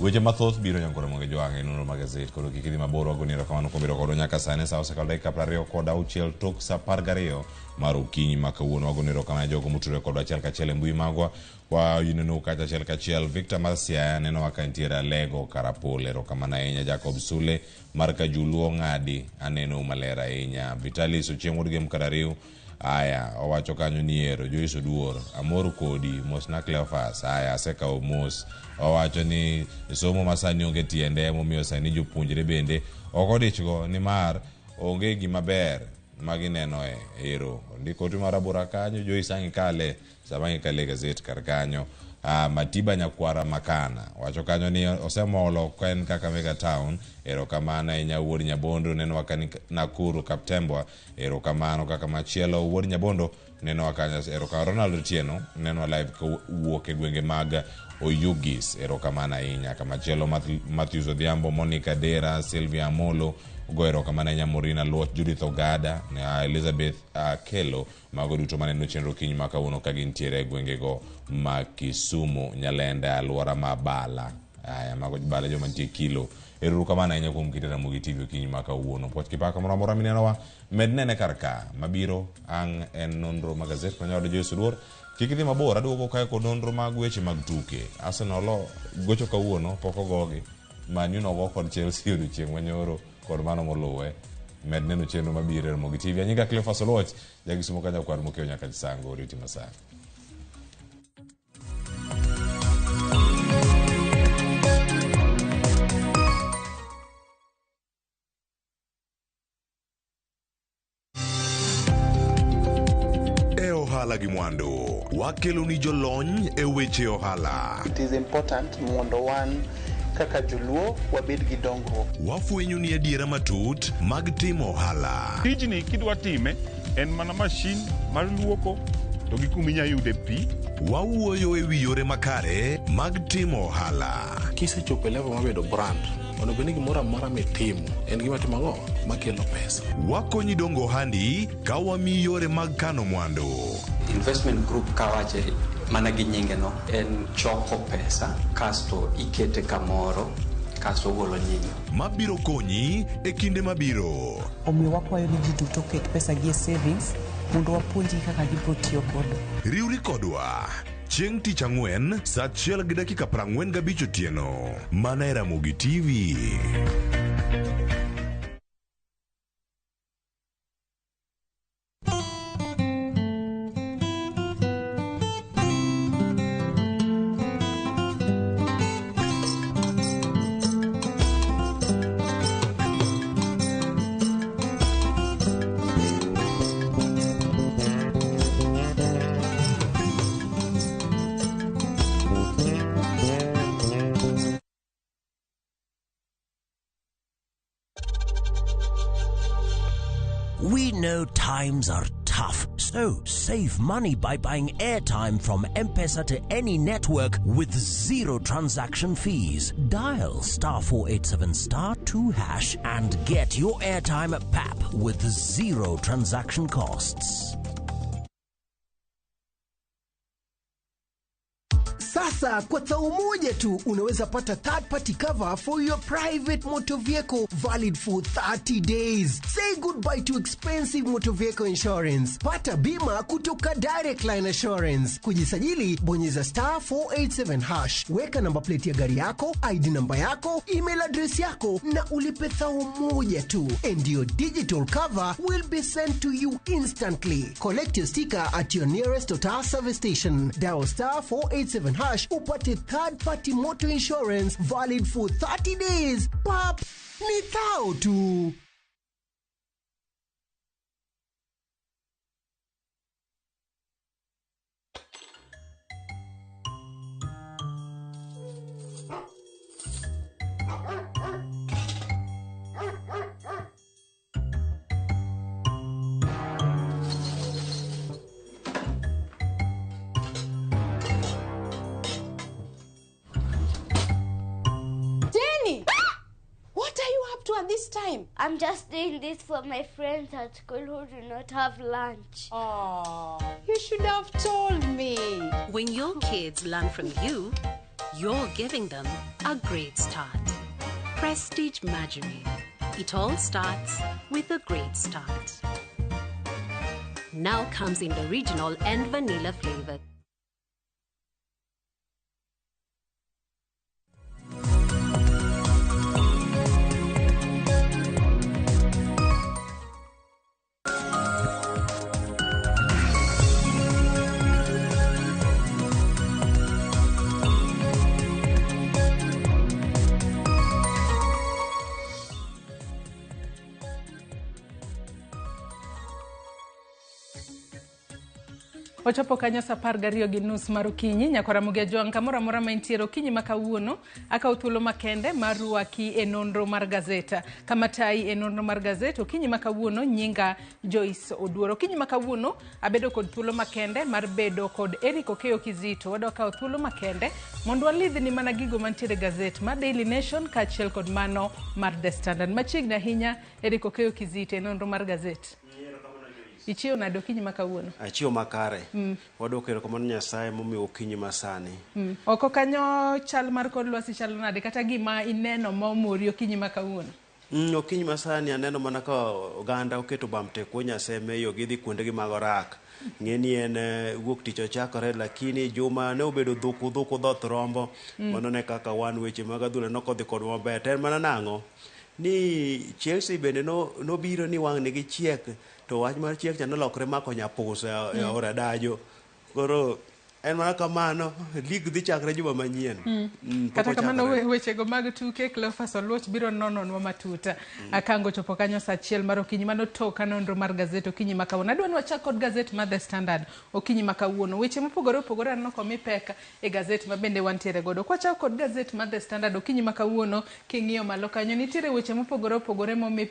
Weche mathoth biro nyakoro mgejuang e nonro magazet, koro kikidhi mabor wagoniro kamano kumbiro kodo nyaka sane sa osekalo dakika 26 tok sa 12 mar okinyi ma kawuono wagoniro kamano jogo motudore kodwa achiel kachiel e mbui magwa wayuneno kacha achiel kachiel. Victor Marcia neno waka ntiere Lego Karapole erokamano ahinya. Jacob Sule mar Kajuluo ng'adi aneno maler ahinya. Vitalis Ochieng' Wuod Gem Kadariw aya owacho kanyo niero Joyce Oduor amor kodi mosna Cleophas aya asekawo mos. Owacho ni somo masani onge tiende momiyo sani jopuonjre bende okodichgo nimar onge gima ber magineno e ero. Ndiko tu marabura kanyo Joyce angikale sabangi kale gazet kar kanyo. Matiba Nyakwara Makana wacho kanyo ni osemolo kwen Kakamega Town erokamano e Wuod Nyabondo neno wakani Nakuru Kaptembwa erokamano kaka machielo Wuod Nyabondo neno wakanya erokamano. Ronald Otieno neno live wuok e gwenge mag Oyugis erokamano ahinya. Kamachielo Matthews Odhiambo, Monica Dera, Sylvia Molo go erokamano ahinya. Morina Luot, Judith Ogada, Elizabeth Kelo mago duto maneno chenro kinyi ma kawuono ka gintiere e gwengego ma Kisumu, Nyalenda, alwora ma Bala. Aya mago Bala joma nitie Kilo. Erokamano ahinya kuom kite Ramogi TV kinyi ma kawuono. Poch kipaka moro amora minenowa med nene karka mabiro ang' en nonro magazet manyawado Joyce Oduor. Kikidhi mabor aduogo kae kod nonro mag weche mag tuke. Arsenal gocho kawuono pok ogogi. Man U nogo kod Chelsea odiochieng' manyoro kod mano moluwe. Med neno chenro mabiro e Ramogi TV. Anyinga Cleophas Oloch jagisumo kanya kwar mokeo nyaka chisango oriti masaka. Ohala gi mwandu wakelo ni jolony e weche ohala. It is important mondo wan kaka joluo wabed gi dongruok. Wafwenyo ni adiera matut mag timo ohala. Tijni kidwa time en mana mashin mar luoko to gi kuminya yude pi. Wawuoyo e wi yore makare mag timo ohala. Kisechopo level mabedo brand ono beni gimoro amora mitimo en gima timo ang'o makelo pesa. Wakonyi dongo handi ka wami yore mag kano mwandu. Investment group kawache mana gi nyinge no en choko pesa kasto ikete kamoro kasto golo nyinyo mabiro konyi e kinde mabiro. Omiyo wakwayo ni ji duto ket pesa gi e savings mondo wapuonji kaka gibiro tiyo kodo. Riwri kodwa chieng' tich ang'wen saa 1:45 otieno mana e Ramogi TV. We know times are tough, so save money by buying airtime from M-Pesa to any network with zero transaction fees. Dial *487*2# and get your airtime PAP with zero transaction costs. Sasa kwa thao moja tu unaweza pata third party cover for your private motor vehicle valid for 30 days. Say goodbye to expensive motor vehicle insurance. Pata bima kutoka Direct Line Assurance. Kujisajili bonyeza *487#. Weka namba plate ya gari yako, ID namba yako, email address yako na ulipe thao moja tu. And your digital cover will be sent to you instantly. Collect your sticker at your nearest Total service station. Dial *487# # upate third party motor insurance valid for 30 days. Pap, ni thao tu. What are you up to at this time? I'm just doing this for my friends at school who do not have lunch. Oh, you should have told me. When your kids learn from you, you're giving them a great start. Prestige Margarine. It all starts with a great start. Now comes in the original and vanilla flavor. Ochopo kanyo sa 12:30 mar okinyi nyakora muge jwang kamora mora maintiero okinyi makawuono aka uthulo makende maruaki e nonro mar gazeta kamatai e nonro mar gazeta okinyi makawuono nyinga Joyce Oduoro. Okinyi makawuono abedo kod thulo makende mar bedo kod Eric Okeyo Kizito wadoka uthulo makende mondo walidhni mana gigo mantiere gazeta mar Daily Nation kachiel kod mano mar The Standard. Machiegni ahinya Eric Okeyo Kizito e nonro mar gazeta. Ichio nado okinyi makawuono? Achio makare. Wadok erokamano Nyasaye momiyo okinyi masani. Oko kanyo chal mar kod lwasi chalo nade kata gima ineno momori okinyi makawuono? Okinyi masani aneno mana ka oganda oketo bamte kwa Nyaseme yo gidhi kuonde gi magorak. Ngeni en wuok tich ochakore lakini juma ne obedo dhuku dhoth rombo mano ne kaka wan weche mag adhula nokodhi kod maber. En mana nango ni Chelsea bende no biro ni wang' nigi chiek to wach mar chiek cha nolokre mako nyapusa e ora dajo. Koro en mana kamano lig dhi chakre juma manyien. Kata kamano weche go mag tuke Cleophas Oluoch biro nononwa matuta. Akango chopo kanyo sa 1 mar okinyi mano toka nonro mar gazeta okinyi makawuono. Adwa ni wachak kod gazeta mar The Standard okinyi makawuono. Weche mopogore opogore anno komi peka e gazeta mabende wantiere godo. Kwachak kod gazeta mar The Standard okinyi makawuono king'iyo malo kanyo nitiere weche mopogore opogore momi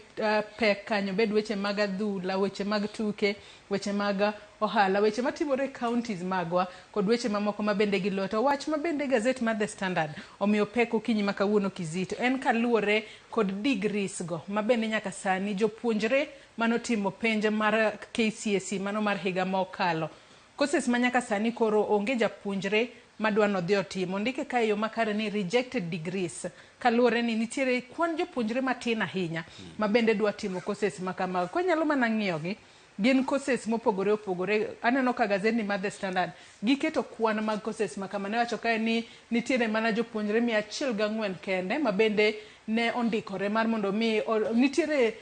pek kanyo bed weche mag adhula, weche mag tuke, weche mag ohala, weche matimore counties magwa kod weche mamoko mabende giloto. Wach mabende gazet mar The Standard omiyo pek okinyi makawuono Kizito en kaluore kod degrees go mabende nyaka sani jopuonjre manotimo penj mar KCSE mano mar higa mokalo. Courses manyaka sani koro onge japuonjre madwano dhi otimo ndike ka yo makare ni rejected degrees kaluore ni nitiere kwan jopuonjre matin ahinya mabende dwa timo courses makama. Kwa nyalo mana ng'iyogi gin courses mopogore opogore. Aneno ka gazeti mar The Standard giketo kwan mag courses makama ne wacho kae ni nitiere mana jopuonjre 104 kende mabende ne ondikore mar mondo mi nitiere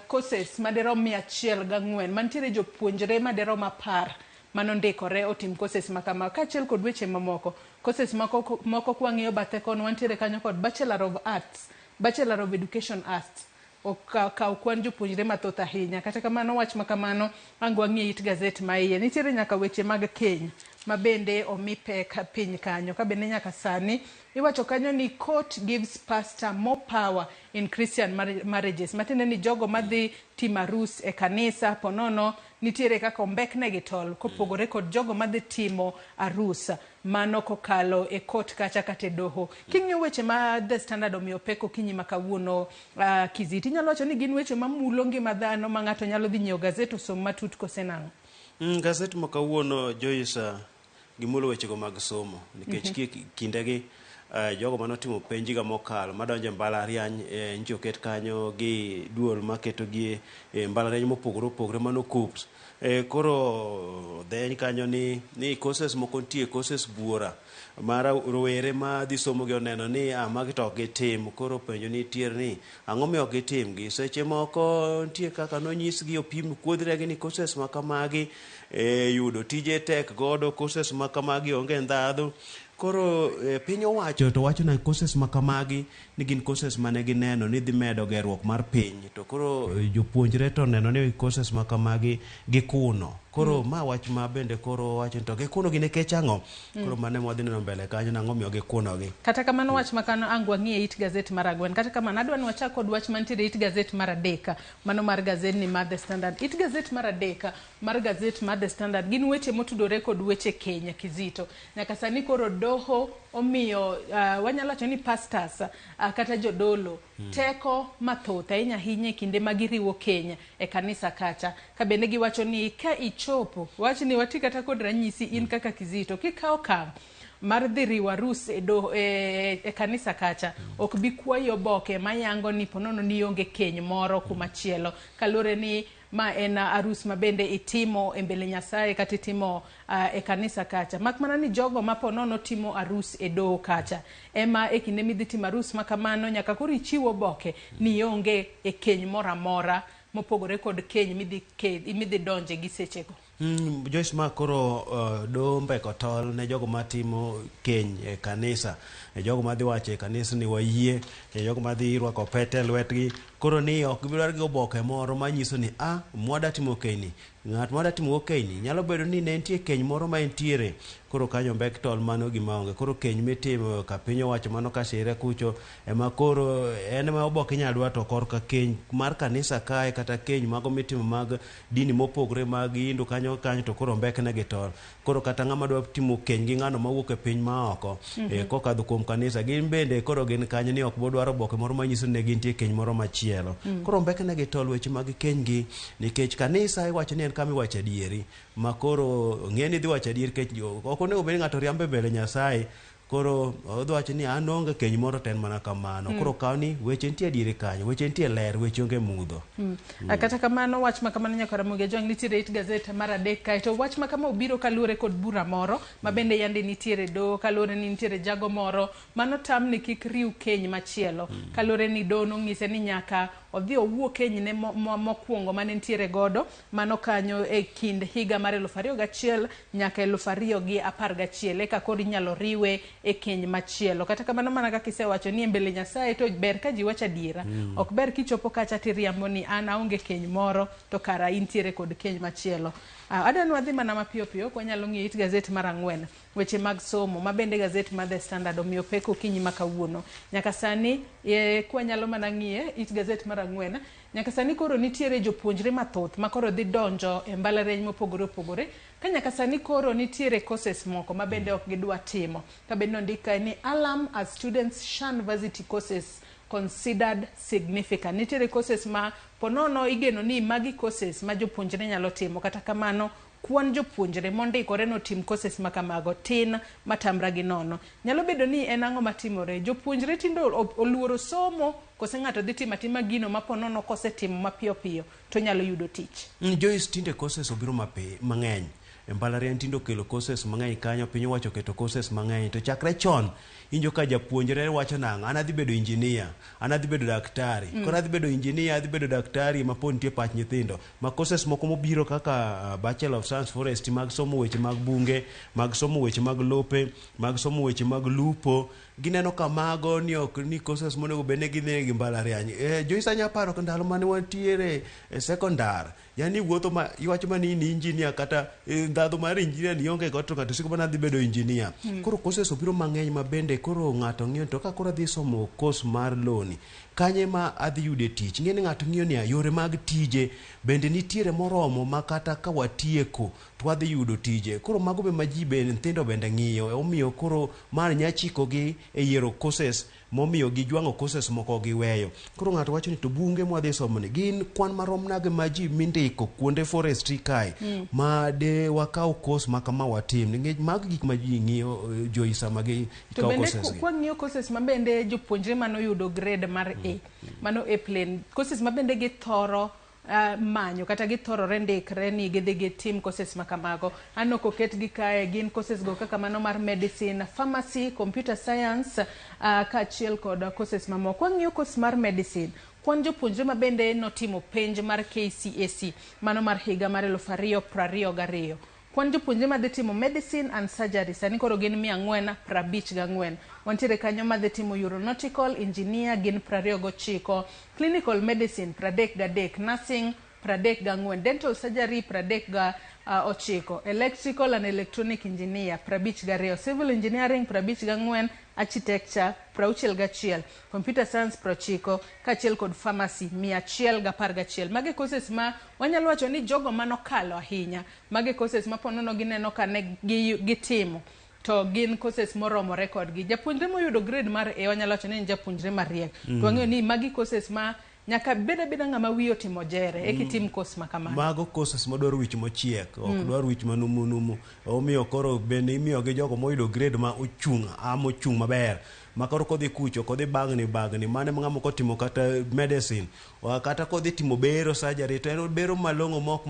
courses maderom 104 mantiere jopuonjre maderom 10 manondikore otim courses makama kachiel kod weche mamoko. Courses moko kwang'iyo bathe kono wantiere kanyo kod Bachelor of Arts, Bachelor of Education Arts ka kwan jopuonjre mathoth ahinya. Kata kamano wach makamano ango ang'e it gazet maiye nitiere nyaka weche mag keny mabende omi pek piny kanyo kabende nyaka sani iwacho kanyo ni court gives pastor more power in Christian marriages. Matinde ni jogo madhi timo arus e kanisa ponono nitiere kaka ombekne gi tol kopogore kod jogo madhi timo arus mano kokalo e court kacha kate doho. King'iyo weche ma The Standard omiyo pek okinyi makawuono Kizito inyalo wacho ni gin weche mamulo ngima dhano ma ng'ato nyalo dhi nyiewo gazet osom matut kosenang'o. Gazet makawuono Joyce gimulo weche go mag somo nikech kindegi jogo manotimo penji ga mokalo madonjo mbalariany nchi oket kanyo gi duol maketo gi mbalariany mopogore opogore mano KUPS koro dheny kanyo ni courses moko nitie courses buora mara rowere ma dhi somo gi oneno ni magi to ok gitim koro penjo nitiere ni ang'o miyo ok gitim gi seche moko nitie kaka nonyisgi opim kuodhregi ni courses ma kamagi yudo tije tek godo courses ma kamagi onge ndhadhu koro piny owacho to wacho na courses ma kamagi ni gin courses mane gineno ni dhi medo gerruok mar piny to koro jopuonjre to neno ni courses ma kamagi gikuno koro ma wach ma bende koro wacho to gikuno gi nikech ang'o koro mane mwadhi neno mbele kanyo nang'o miyo gikuno gi kata kamano wach makano angwa ng'ie it gazet mar Agwen kata kamano adwa ni wachak kod wach mantiere it gazet mar adek mano mar gazet ni mar The Standard it gazet mar adek mar gazet mar The Standard gin weche motudore kod weche Kenya Kizito nyaka sani koro doho omiyo wanyalo wacho ni pastors kata jodolo teko mathoth ahinya e kinde ma giriwo Kenya e kanisa kacha ka bende giwacho ni ka ichopo wach ni wati kata kod ranyisi in kaka Kizito kikawo kang mar dhi riwo arus e kanisa kacha ok bi kwayo oboke mayango ni ponono ni onge keny moro kumachielo kalore ni ma en arus ma bende itimo e mbele Nyasaye kata itimo e kanisa kacha makmana ni jogo ma ponono timo arus e doho kacha ema e kinde midhi timo arus makamano nyaka koro ichiwo oboke ni onge e keny moro amora mopogore kod keny midhi donje gi sechego. Joyce ma koro do mbeko tol ne jogo matimo keny e kanisa jogo madhi wacho e kanisa ni wayie jogo madhi rwako pete lwetgi koro ni ok gibiro gi oboke moro manyiso ni mwada timo keny ng'at mwada timo keny nyalo bedo ni ne nitie keny moro ma entiere koro kanyo mbek tol mano gima onge koro keny mitimo ka piny owacho mano ka shire kucho ema koro en ma oboke nyadwa to korka keny mar kanisa kae kata keny mago mitimo mag dini mopogre mag Hindu kanyo to koro mbek ne gi tol koro kata ng'ama dwa timo keny gi ng'ano mawuok e piny ma oko kokadho kuom kanisa gin bende koro gin kanyo ni ok bodwaro oboke moro manyiso ne gintie keny moro machielo koro mbek ne gi tol weche mag keny gi nikech kanisa iwacho ni en kama iwacho adieri ma koro ng'eni dhi wacho adieri kech ok onego bed ng'ato riambe mbele Nyasaye koro odhi wacho ni an onge keny moro ten mana kamano koro kaw ni weche nitie adieri kanyo weche nitie ler weche onge mudho kata kamano wach ma kamano nyaka Ramogi Tv nitiere it gazet mar adek kae to wach ma kama obiro kaluore kod bura moro ma bende yande nitiere do kaluore ni nitiere jago moro mano tam ni kik riu keny machielo kaluore ni do nong'ise ni nyaka odhi owuok keny ne mokwongo mane nitiere godo mano kanyo e kind higa mar 2001 nyaka 2011 eka koro inyalo riwe e keny machielo kata kamano mana kaka isewacho ni mbele Nyasaye to ber ka ji wacho adiera ok ber kichopo kacha tiriambo ni an aonge keny moro to kara intiere kod keny machielo adwa ni wadhi mana mapiyo piyo kwa nyalo ng'iyo it gazet mar Ang'wen weche mag somo ma bende gazet mar The Standard omiyo peko kinyi makawuono nyaka sani kwa nyalo mana ng'iye it gazet mar Ang'wen nyaka sani koro nitiere jopuonjre mathoth ma koro dhi donjo e mbalariany mopogore opogore ka nyaka sani koro nitiere courses moko ma bende ok gidwa timo ka bende ondika ni alarm as students shun varsity courses considered significant nitiere courses ma ponono igeno ni magi courses ma jopuonjre nyalo timo kata kamano kwan jopuonjre mondikore no tim courses makamago tin matamra gi nono nyalo bedo ni en ang'o matimore jopuonjre tindo oluoro somo kose ng'ato dhi timo atima gino maponono kose timo mapiyo piyo to nyalo yudo tich Joyce tinde courses obiro mang'eny mbalariany tindo kelo courses mang'eny kanyo piny owacho keto courses mang'eny to chakre chon injo ka japuonjre wacho nang'o an adhi bedo engineer an adhi bedo daktari koro adhi bedo engineer adhi bedo daktari ma pod nitie pach nyithindo ma courses moko mobiro kaka Bachelor of Science Forest mag somo weche mag bunge mag somo weche mag lope mag somo weche mag lupo gineno kamago ni ok ni courses monego bene gidhi gi mbalariany Joyce anya paro ndalo mane wantiere e secondary yani wuotho ma iwacho mani ni engineer kata ndadho mar engineer ni onge goto kata siko bana dhi bedo engineer koro courses obiro mang'eny ma bende koro ng'ato ng'iyo to ka koro dhi somo course mar loni kanye ma adhi yude tich ng'eni ng'ato ng'iyo ni yore mag tije bende nitiere moromo ma kata ka watieko to wadhi yudo tije koro mago be maji bende nyithindo bende ng'iyo omiyo koro mar nyachiko gi e yiero courses momiyo gijwang'o courses moko giweyo. Koro ng'ato wacho ni to bunge mwadhi somo ni gin kwan marom nage ma ji mindiko kuonde forestry kae ma de wakaw course ma kama watim nikech mag gik ma ji ng'iyo Joyce ma gi to bende kwang'iyo courses ma bende jopuonjre manoyudo grade mar A mano A plane courses ma bende githoro manyo kata githorore ndikre ni gidhi gitim courses ma kamago. Ano koket gi kae gin courses go kaka mano mar medicine, pharmacy, computer science kaachiel kod courses mamoko. Kwang'iyo course mar medicine kwan jopuonjre ma bende notimo penj mar KCSE mano mar higa mar 2022. Kwan jopuonjre ma dhi timo medicine and surgery sani koro gin 454. Wantiere kanyo ma dhi timo aeronautical engineer gin 29, clinical medicine 33, nursing 34, dental surgery 39, electrical and electronic engineer 52, civil engineering 54, architecture 61, computer science 90, kaachiel kod pharmacy 111. Mage courses ma wanyalo wacho ni jogo manokalo ahinya, mage courses ma ponono gineno ka ne gitimo to gin courses moromore kodgi. Japuonjre moyudo grade mar A wanyalo wacho ni japuonjre mariek. To wang'eyo ni magi courses ma nyaka beda ng'ama wiyo timo jere ekitim course ma kamano. Mago courses modwaro wich mochiek, ok dwar wich manumu. Omiyo koro bende imiyo gi jogo moyudo grade ma ochung' maber. Makoro kodhi kucho, kodhi bagni, mane ng'ama kotimo kata medicine, kata kodhi timo bero surgery, to en bero malong'o mok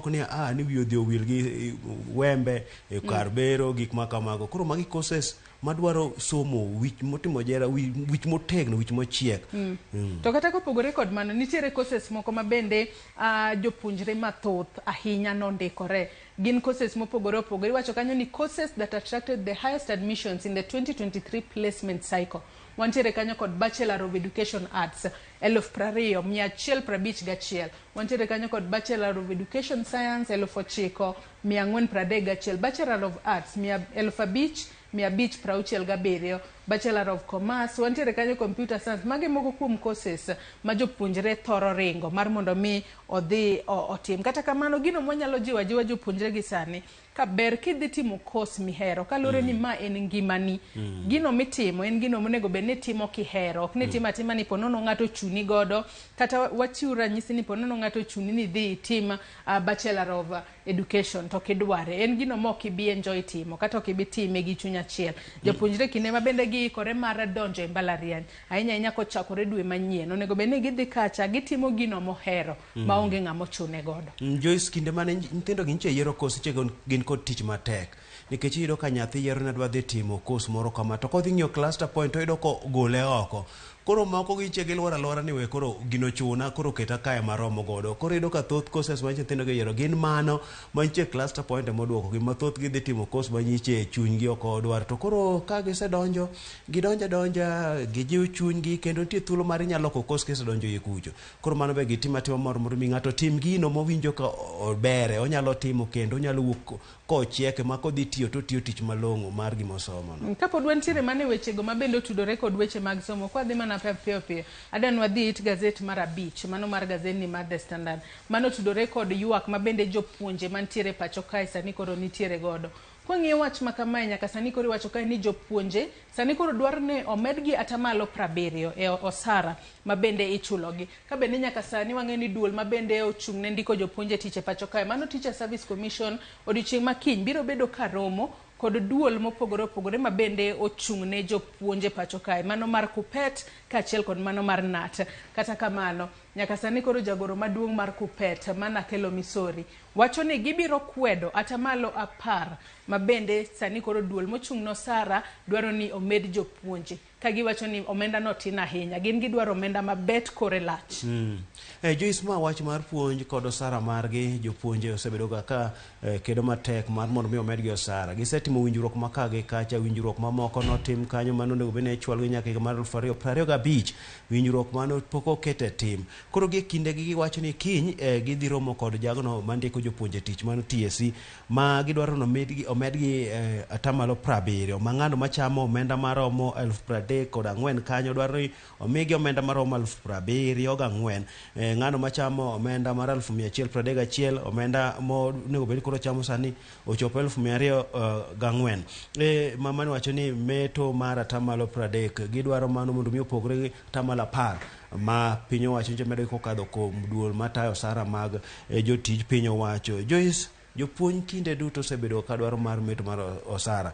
ni ni wiyo dhi owil gi wembe, kar bero, gik makamago. Koro magi courses madwaro somo, wich motimo jera, wich motegno, wich mochiek. To kata kopogore kod mano, nitiere courses moko ma bende jopuonjre mathoth ahinya nondikore. Gin courses mopogore opogore. Wacho kanyo ni courses that attracted the highest admissions in the 2023 placement cycle. Wantiere kanyo kod Bachelor of Education Arts 20,151. Wantiere kanyo kod Bachelor of Education Science 9,431. Bachelor of Arts 5,567. Bachelor of Commerce. Wantiere kanyo Computer Science. Mage moko kuom courses ma jopuonjre thoro ringo mar mondo mi odhi otim. Kata kamano gino mwanyalo jiwa jopuonjre gi sani ka ber kidhi timo course mihero kalure ni ma en ngimani. Gino mitimo en gino monego bed ni timo kihero, ok ni tima ni ponono ng'ato chuni godo, kata wachiw ranyisi ni ponono ng'ato chuni ni dhi tim Bachelor of Education to kidware. En gino mok ibi enjoy timo kata ok ibi time gi chuny achiel. Jopuonjre kinde ma bende giikore mar donjo e mbalariany ahinya kochakore dwe manyien, onego bed ni gidhi kacha gitimo gino mohero maonge ng'ama ochune godo. Joyce, kinde mane nyithindo gi nche yiero course chego gin kod tich matek, nikech iyudo ka nyathi yiero ni dwa dhi timo course moro kama, to kodhi ng'iyo cluster point to iyudo ko gole oko. Koro moko giche gilwara ni we koro gino chuna koro keta kae maromo godo. Koro iyudo ka thoth courses ma nyithindo gi yiero gin mano manche cluster point moduoko gi mathoth gidhi timo course ma nyiche chunygi oko dwar. To koro ka gisedonjo gidonja gijiw chunygi kendo nitie thuolo mar nyalo ko course kisedonjo e kucho. Koro mano be gitima moro mi ng'ato tim gino mowinjo ka obere onyalo timo kendo onyalo wuok kochieke ma kodhi tiyo to tiyo tich malong'o mar gimosomo no. Kapod wantiere mane wechego ma bende otudore kod weche mag somo, kwa dhi mana piyo adan wadhi it gazet mar 5 mano mar gazet ni mar The Standard mano tudore kod ywak ma bende jopuonje mantiere pacho kae sani koro nitiere godo. Kwang'iyo wach ma kamae nyaka sani koro wacho kae ni jopuonje sani koro dwaro ni omedgi atamalo 70 e osara ma bende ichulogi. Ka bende nyaka sani wang'e ni duol ma bende ochung' ne ndiko jopuonje tiche pacho kae mano Teacher Service Commission odiochieng' ma kiny biro bedo ka romo kod duol mopogore opogore ma bende ochung' ne jopuonje pacho kae, mano mar Kupet kaachiel kod mano mar Nat. Kata kamano nyaka sani koro jagoro maduong' mar Kupet mana kelo Misori wacho ni gibiro kwedo atamalo 10 ma bende sani koro duol mochung' no Sara dwaro ni omed jopuonje ka giwacho ni omenda no tin ahinya, gin gidwaro omenda mabet kore lach. Joyce, ma wach mar puonj kod osara margi jopuonje osebedo ka kedo matek mar mondo mi omedgi osara. Gisetimo winjruok ma kage kacha, winjruok mamoko notim kanyo mano onego bed ni ichwal gi nyaka mar 2025, winjruok mano pok okete tim. Koro gi kinde gi giwacho ni kiny gidhi romo kod jagno mandiko jopuonje tich mano TSC ma gidwaro no omedgi atamalo 70 ma ng'ano machamo omenda maromo 30,000 34 kanyo dwaro ni omigi omenda maromo 74,000. Ng'ano machamo omenda mar 131, omenda monego bed koro chamo sani ochopo 204. Mamani wacho ni meto mar atamalo 30 gidwaro mano mondo mi opogre gi atamalo 10 ma piny owacho medo kokadho kuom duol matayo osara mag jotij piny owacho. Joyce, jopuonj kinde duto osebedo ka dwaro mar meto mar osara.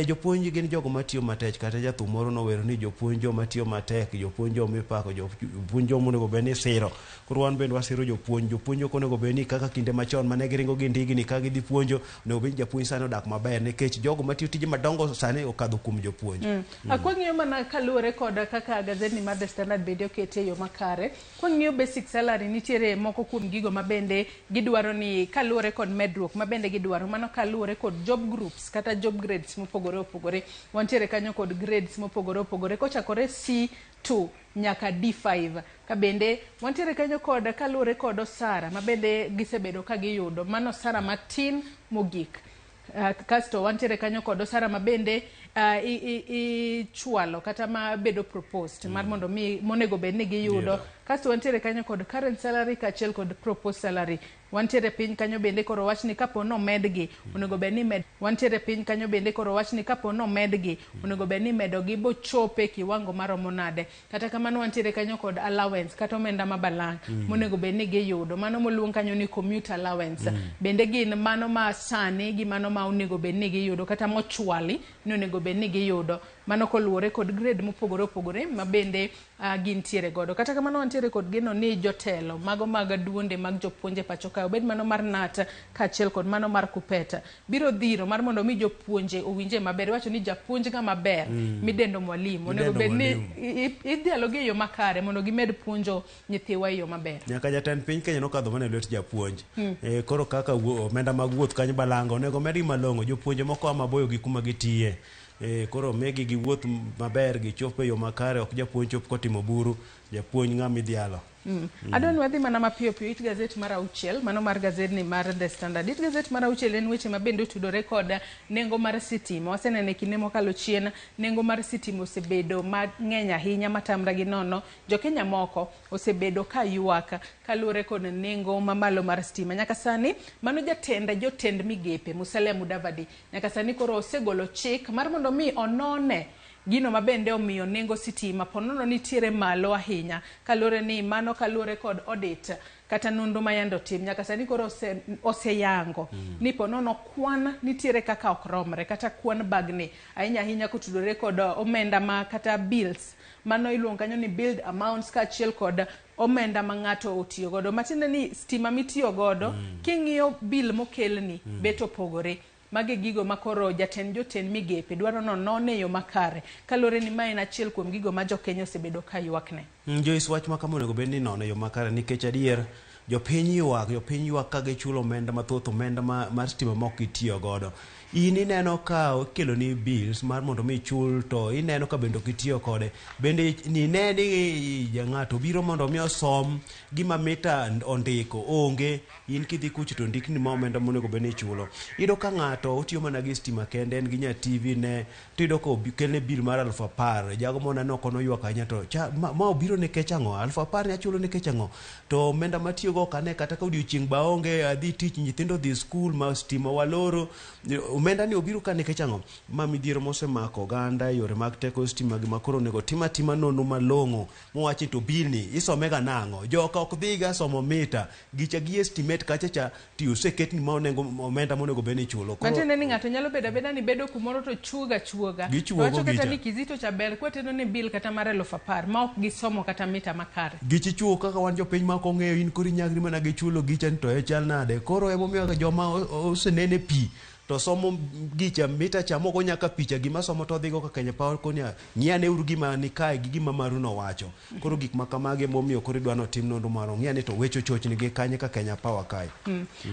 Jopuonj gin jogo matiyo matek, kata jathum moro nowero ni jopuonj joma tiyo matek, jopuonj joma ipako, jopuonj joma onego bed ni siro. Koro wan bende wasiro jopuonj ok onego bed ni kaka kinde machon mane giringo gi ndigni ka gidhi puonjo, onego bed japuonj sani odak maber nikech jogo matiyo tije madongo sani okadho kuom jopuonj. Akwang'iyo mana kaluwore koda kaka gazedni mar The Standard bende okete yo makare. Kwang'iyo basic salary nitiere moko kuom gigo mabende gidwaro ni kaluwore kod medruok mabende gidwaro, mano kaluwore kod job groups kata job grades mopogore opogore. Wantiere kanyo kod grades mopogore opogore kochakore C2 nyaka D5. Kabende wantiere kanyo kod kaluwore kod osara mabende gisebedo ka giyudo, mano osara matin mogik. Kasto wantiere kanyo kod osara mabende ichwalo kata mabedo proposed mar mondo monego bed ni giyudo. Kasto wantiere kanyo kod current salary kachiel kod proposed salary. Wantiere piny kanyo bende koro wach ni kapo no medgi onego bed ni med. Wantiere piny kanyo bende koro wach ni kapo no medgi onego bed ni medogi bochope kiwango maromo nade. Kata kamano wantiere kanyo kod allowance kata omenda mabalang monego bed ni giyudo, mano moluong kanyo ni commute allowance. Bende gin mano ma sani gi mano ma onego bed ni giyudo kata mochwali ni onego bed ni giyudo, mano koluwore kod grade mopogore opogore mabende gintiere godo. Kata kamano wantiere kod geno ni jotelo mago mag duonde mag jopuonje pacho ka obed mano mar NAT kachiel kod mano mar Kupeta biro dhiro mar mondo mi jopuonje owinje maber. Wacho ni japuonj ga maber midendo mwalimu onego bed ni idhialo gi yo makare mondo gimed puonjo nyithiwa yo maber. Nyaka jatend piny Kenya nokadho mana lwet japuonj. Koro kaka omenda mag wuoth kanyo balango onego med malongo, jopuonje moko maboyo gi kuma gitiye. Koro megi gi wuoth maber gichopo yo makare, ok japuonj chop kotimo buru, japuonj ng'ama idhialo. Adon wadhi mana mapiyo piyo it gazet mar 6, mano mar gazedni mar The Standard. It gazet mar 6 en weche mabende otudore kod nengo mar sitima. Wasenene kinde mokalo chien nengo mar sitima osebedo mang'eny ahinya matamra gi nono. Jo-Kenya moko osebedo ka ywak kaluwore kod nengo mamalo mar sitima. Nyaka sani mano jotend migepe Musalia Mudavadi nyaka sani koro osegolo chik mar mondo mi onone gino mabende omiyo nengo sitima ponono nitiere malo ahinya kalure ni mano kalure kod audit kata nonro mayando tim nyaka sani koro oseyango ni ponono kwan nitiere kaka okromre kata kwan bagni ahinya kutudore kod omenda ma kata bills mano iluongo kanyo ni billed amounts kachiel kod omenda ma ng'ato otiyo godo. Matiende ni stima mitiyo godo king'iyo bill mokelni bet opogore. Mage gigo makoro jotend migepe dwaro non e yo makare kalore ni mae en achiel kuom gigo ma jo-Kenya osebedo ka ywakne. Joyce, wach ma kama onego bed ni non e yo makare nikech adier jopiny ywak ka gichulo omenda mathoth, omenda mar stima mok gitiyo godo. In ineno ka okelo ni bills mar mondo mi chul to ineno ka bende kitiyo kode. Bende ni nedi jang'ato biro mondo mi osom gima mita ondiko onge, in kidhi kucho to ndik ni ma omenda monego bende chulo. Ido ka ng'ato otiyo mana gi stima kende en gi nya TV ne to ido ko kelne bill mar 10,000 jago mona no kono ywak anya to ma obiro nikech ang'o 10,000 nya chulo nikech ang'o to omenda matiyo go kane kata ka odiochieng' ba onge adhi tich nyithindo dhi skul ma stima waloro omenda ni obiro ka nikech ang'o. Ma midhiero mosemako oganda yore mag teko stima gi makoro nego tima nono malong'o mowachi to bill ni isomega nang'o. Joka ok dhiga somo mita gicha gi estimate kacha cha ti oseket ni ma omenda monego bed ni chulo. Matiende ni ng'ato nyalo beda ni bedo kumoro to chuoga wacho kata ni Kizito cha ber kwateno ni bill kata mar 10,000 ma ok gisomo kata mita makare. Gichi chuo kaka wan jopiny ma ok ong'eyo in kori nyagri mana gichulo gicha ni to e chal nade. Koro emomiyo joma osenene pi to somo gicha mita cha moko nyaka picha gima somo to dhigo ka Kenya Power konya ng'iane uru gima ni kae gi gima maruno wacho. Koro gik makamage momiyo koro dwano tim nonro maro ng'iane to wecho chochni gi kanye ka Kenya Power kae.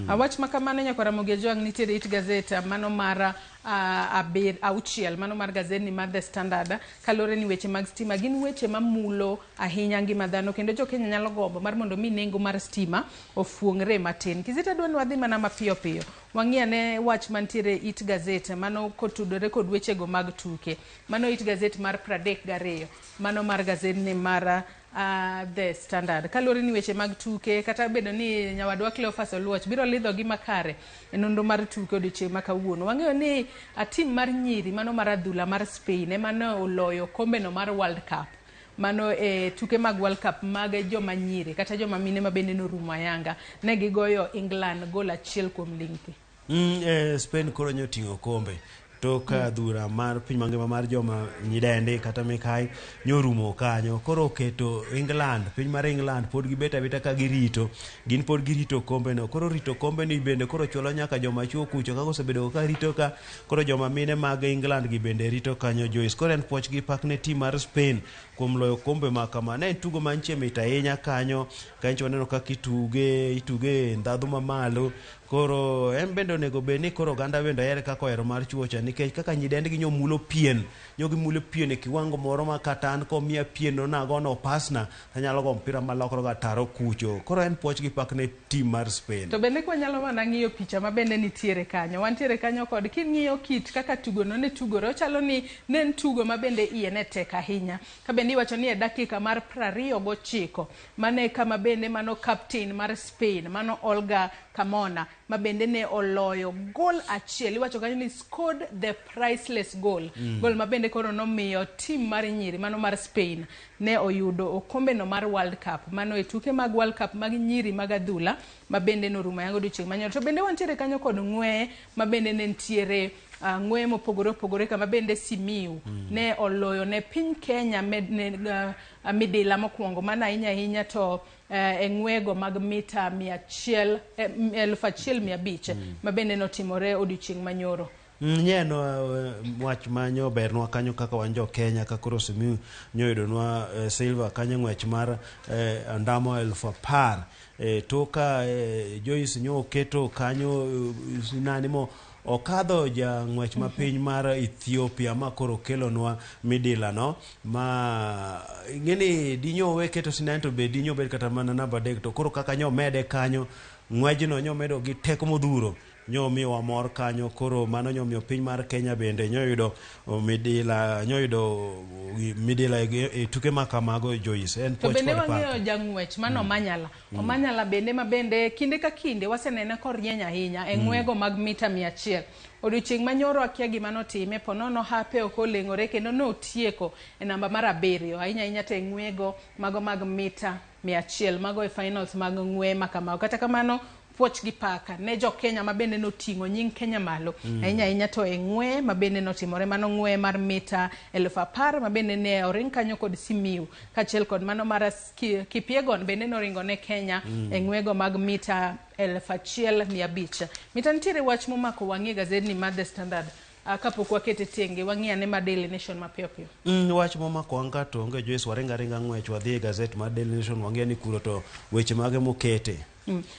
Awach makamane nyaka Ramogi Tv nitiere it gazeta mano mar 6 mano mar gazedni mar The Standard kalore ni weche mag stima gin weche mamulo ahinya ngima dhano kendo jo-Kenya nyalo gombo mar mondo mi nengo mar stima ofuongre matin. Kizita dwani wadhi mana mapiyo piyo wang'iane wach wantiere it gazette mano kotudore kod wechego mag tuke. Mano it gazette mar 32. Mano mar gazedni mar The Standard. Kaluwore ni weche mag tuke kata bedo ni nyawadwa Cleophas Oluoch biro lidho gi makare e nonro mar tuke odiochieng' ma kawuono. Wang'eyo ni tim mar nyiri mano mar adhula mar Spain emane oloyo kombeno mar World Cup. Mano tuke mag World Cup mag joma nyiri kata joma mine ma bende norumo ayanga. Ne gigoyo England gol 1-0. Spain koro nyoting'o kombe. Toka adhula mar piny mangima mar joma nyidende kata mikai nyorumo kanyo. Koro keto England, piny mar England pod gibet abeta ka girito. Gin pod girito kombe no. Koro rito kombe ni bende koro chulo nyaka joma chuo kucho kaka osebedo ka rito ka. Koro joma mine mag England gi bende rito kanyo Joyce. Koro en puoch gi pak ne tim mar Spain kuom loyo kombe ma kama. Ne tugo manche mit ahinya kanyo. Kanyo waneno kaka ituge ndhadhu mamalo. Koro en bende onego bed ni koro oganda bende ere kaka ohero mar chuocha nikech kaka nyidendgi nyomulo pien. Nyogimulo pien e kiwango moro ma kata an komiya pien no nagono pasna anyalo go mpira malokro ga taro kucho. Koro en puoch gi pak ne tim mar Spain. To bende kwa nyalo mana ng'iyo picha ma bende nitiere kanyo. Wantiere kanyo kod king'iyo kit kaka tugo no ne tugore. Ochalo ni ne en tugo ma bende iye ne tek ahinya. Ka bende iwacho ni e dakika mar 29 mane kama bende mano captain mar Spain mano Olga Carmona ma bende ne oloyo gol 1. Iwacho kanyo ni scored the priceless goal. Gol ma bende koro nomiyo tim mar nyiri mano mar Spain ne oyudo okombe no mar World Cup. Mano e tuke mag World Cup mag nyiri mag adhula ma bende norumo yango odiochieng' manyoro. To bende wantiere kanyo kod ng'weye ma bende ne ntiere ng'weye mopogore opogore kama bende Simiu ne oloyo ne piny Kenya midila mokwongo mana ahinya to ng'wego mag mita 1,500 ma bende notimore odiochieng' manyoro. Nyeno wach manyo bernwa kanyo kaka wanjo Kenya ka koro Simiu nyoyudonwa silver kanyo ng'wech mar andamo 10,000 toka Joyce nyo keto kanyo nani mo okadho ja ng'wech ma piny mar Ethiopia ma koro kelonwa midila no ma ngeni dinyo we keto sinan to be dinyo bed kata mana namba 3 to koro kaka nyo mede kanyo ng'wejno nyo medo gi teko modhuro nyo miwa mor kanyo. Koro mano nyo miyo piny mar Kenya bende nyoyudo midila e tuke makamago Joyce. En to bende wang'eyo jang'wech mano Omanyala bende ma bende kinde ka kinde wasenene korieny ahinya e ng'wego mag mita 100. Odiochieng' manyoro akia gima notime ponono hape okoleng'ore kendo notieko e namba mar 7 ahinya te ng'wego mago mag mita 100 mago e finals mag ng'we makamago. Kata kamano puoch gi paka ne jo Kenya ma bende noting'o nying Kenya malo ahinya to e ng'we ma bende notimore mano ng'we mar mita 10,000 ma bende ne oring kanyo kod Simiu kachiel kod mano mar Kipiegon bende noringo ne Kenya e ng'wego mag mita 1,500. Mita nitiere wach momako wang'e gazedni mar The Standard kapok wakete tenge wang'iane ma Daily Nation mapiyo piyo. Wach momako wanga to onge Joyce waringa ng'wech wadhi e gazet mar Daily Nation wang'e ni kuro to weche mage mokete.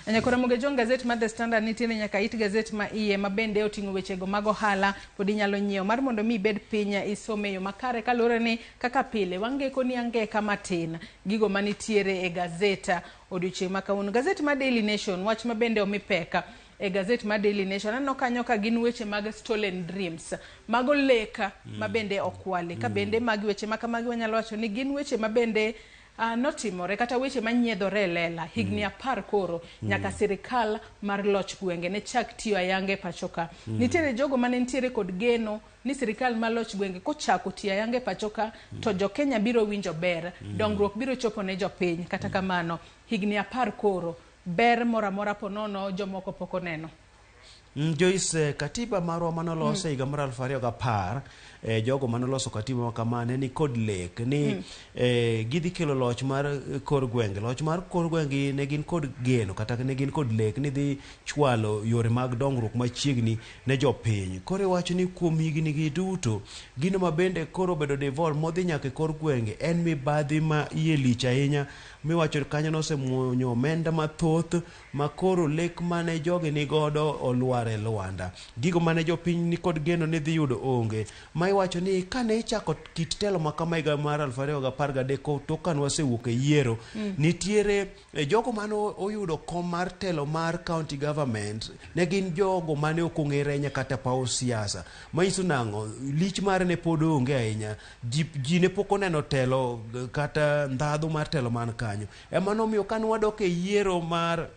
Anyakora moge jong gazet mar The Standard nitiere nyaka it gazet ma iye ma bende oting'o wechego mag ohala pod inyalo nyiewo mar mondo mi bed pinya isome yo makare kaluwore ni kaka pile wangeko ni angeka matin gigo manitiere e gazeta odiochieng' ma kawuono. Gazet mar Daily Nation wach ma bende omipeka e gazet mar Daily Nation aneno kanyo ka gin weche mag stolen dreams mago leka ma bende okwali ka bende mag weche ma kamagi wanyalo wacho ni gin weche ma bende notimore kata weche manyiedhore lela higni 10 koro nyaka sirikal mar loch gwenge ne chak tiyo ayange pachoka. Nitiere jogo mane nitiere kod geno ni sirikal mar loch gwenge kochako tiyo ayange pachoka to jo Kenya biro winjo ber dongruok biro chopo ne jopiny. Kata kamano higni 10 koro ber moramora ponono jomoko poko neno. Joyce katiba marwa manolose higa mar 2010 jogo manoloso katiba makamane ni kod lek ni gidhi kelo loch mar kor gwenge. Loch mar kor gwenge ne gin kod geno kata ne gin kod lek ni dhi chwalo yore mag dongruok machiegni ne jopiny. Koro wacho ni kuom higni gi duto gino ma bende koro bedo devolve modhi nyaka kor gwenge en mibadhi ma iye lich ahinya miwacho kanyo nosemuonyo omenda mathoth ma koro lek mane jogi ni godo olwar mare Luanda. Gigo mane jopiny ni kod geno ni dhi yudo onge. Ma iwacho ni kane ichako kit telo makama higa mar 2013 tok kane wasewuok e yiero, nitiere jogo mane oyudo kom mar telo mar county government ne gin jogo mane ok ong'ere ahinya kata paw siasa. Manyiso nang'o, lich mare ne pod onge ahinya. Ji ne pok oneno telo kata ndhadhu mar telo man kanyo. Ema nomiyo kane wadok e yiero mar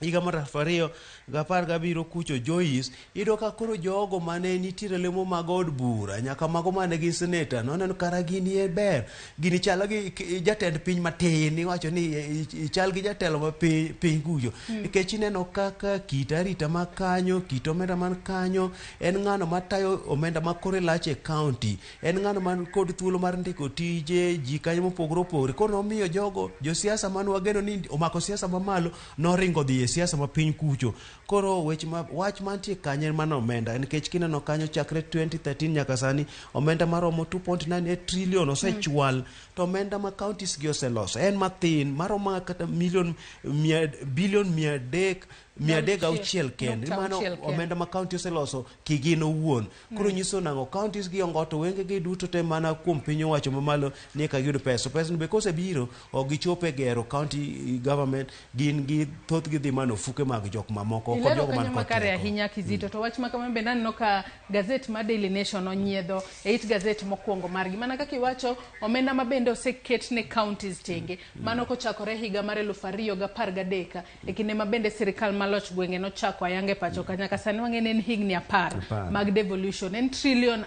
higa mar 2017 kucho Joyce, iyudo ka koro jogo mane nitiere lemo mag od bura nyaka mago mane gi seneta noneno kara gini e ber, gini chalo gi jatend piny matin, iwacho ni chal gi jatelo ma piny kucho, nikech ineno kaka kit arita ma kanyo, kit omenda man kanyo, en ng'ano matayo omenda ma kore lach e county, en ng'ano man kod thuolo mar ndiko tije ji kanyo mopogore opogore. Koro nomiyo jogo josiasa man wageno ni omako siasa mamalo noringo dhi e siasa ma piny kucho. Koro wach mantie kanyo man omenda, nikech kineno kanyo chakre 2013 nyaka sani omenda maromo 2.98 trillion osechwal, to omenda ma counties gi oseloso en mathin, maromo kata bilion 306 kende. Mano omenda ma county oseloso kigin owuon. Koro nyiso nang'o, counties gi ongoto wenge gi duto te mana kuom piny owacho mamalo ni ka giyudo pesa. Pesa be kosebiro ok gichope gero county government, gin gi thoth gi dhi mano fuke mag jok mamoko kod jogo man kod kare ahinya Kizito. To wach makama be naneno ka gazet ma Daily Nation onyiedho e it gazet mokwongo margi, mana kaka iwacho omenda ma bende oseket ne counties tenge, mano kochakore higa mar 2013 e kinde ma bende sirikal maloch gwenge nochako ayange pacho ka nyaka sani wang'e en higni 10 mag devolution, en trillion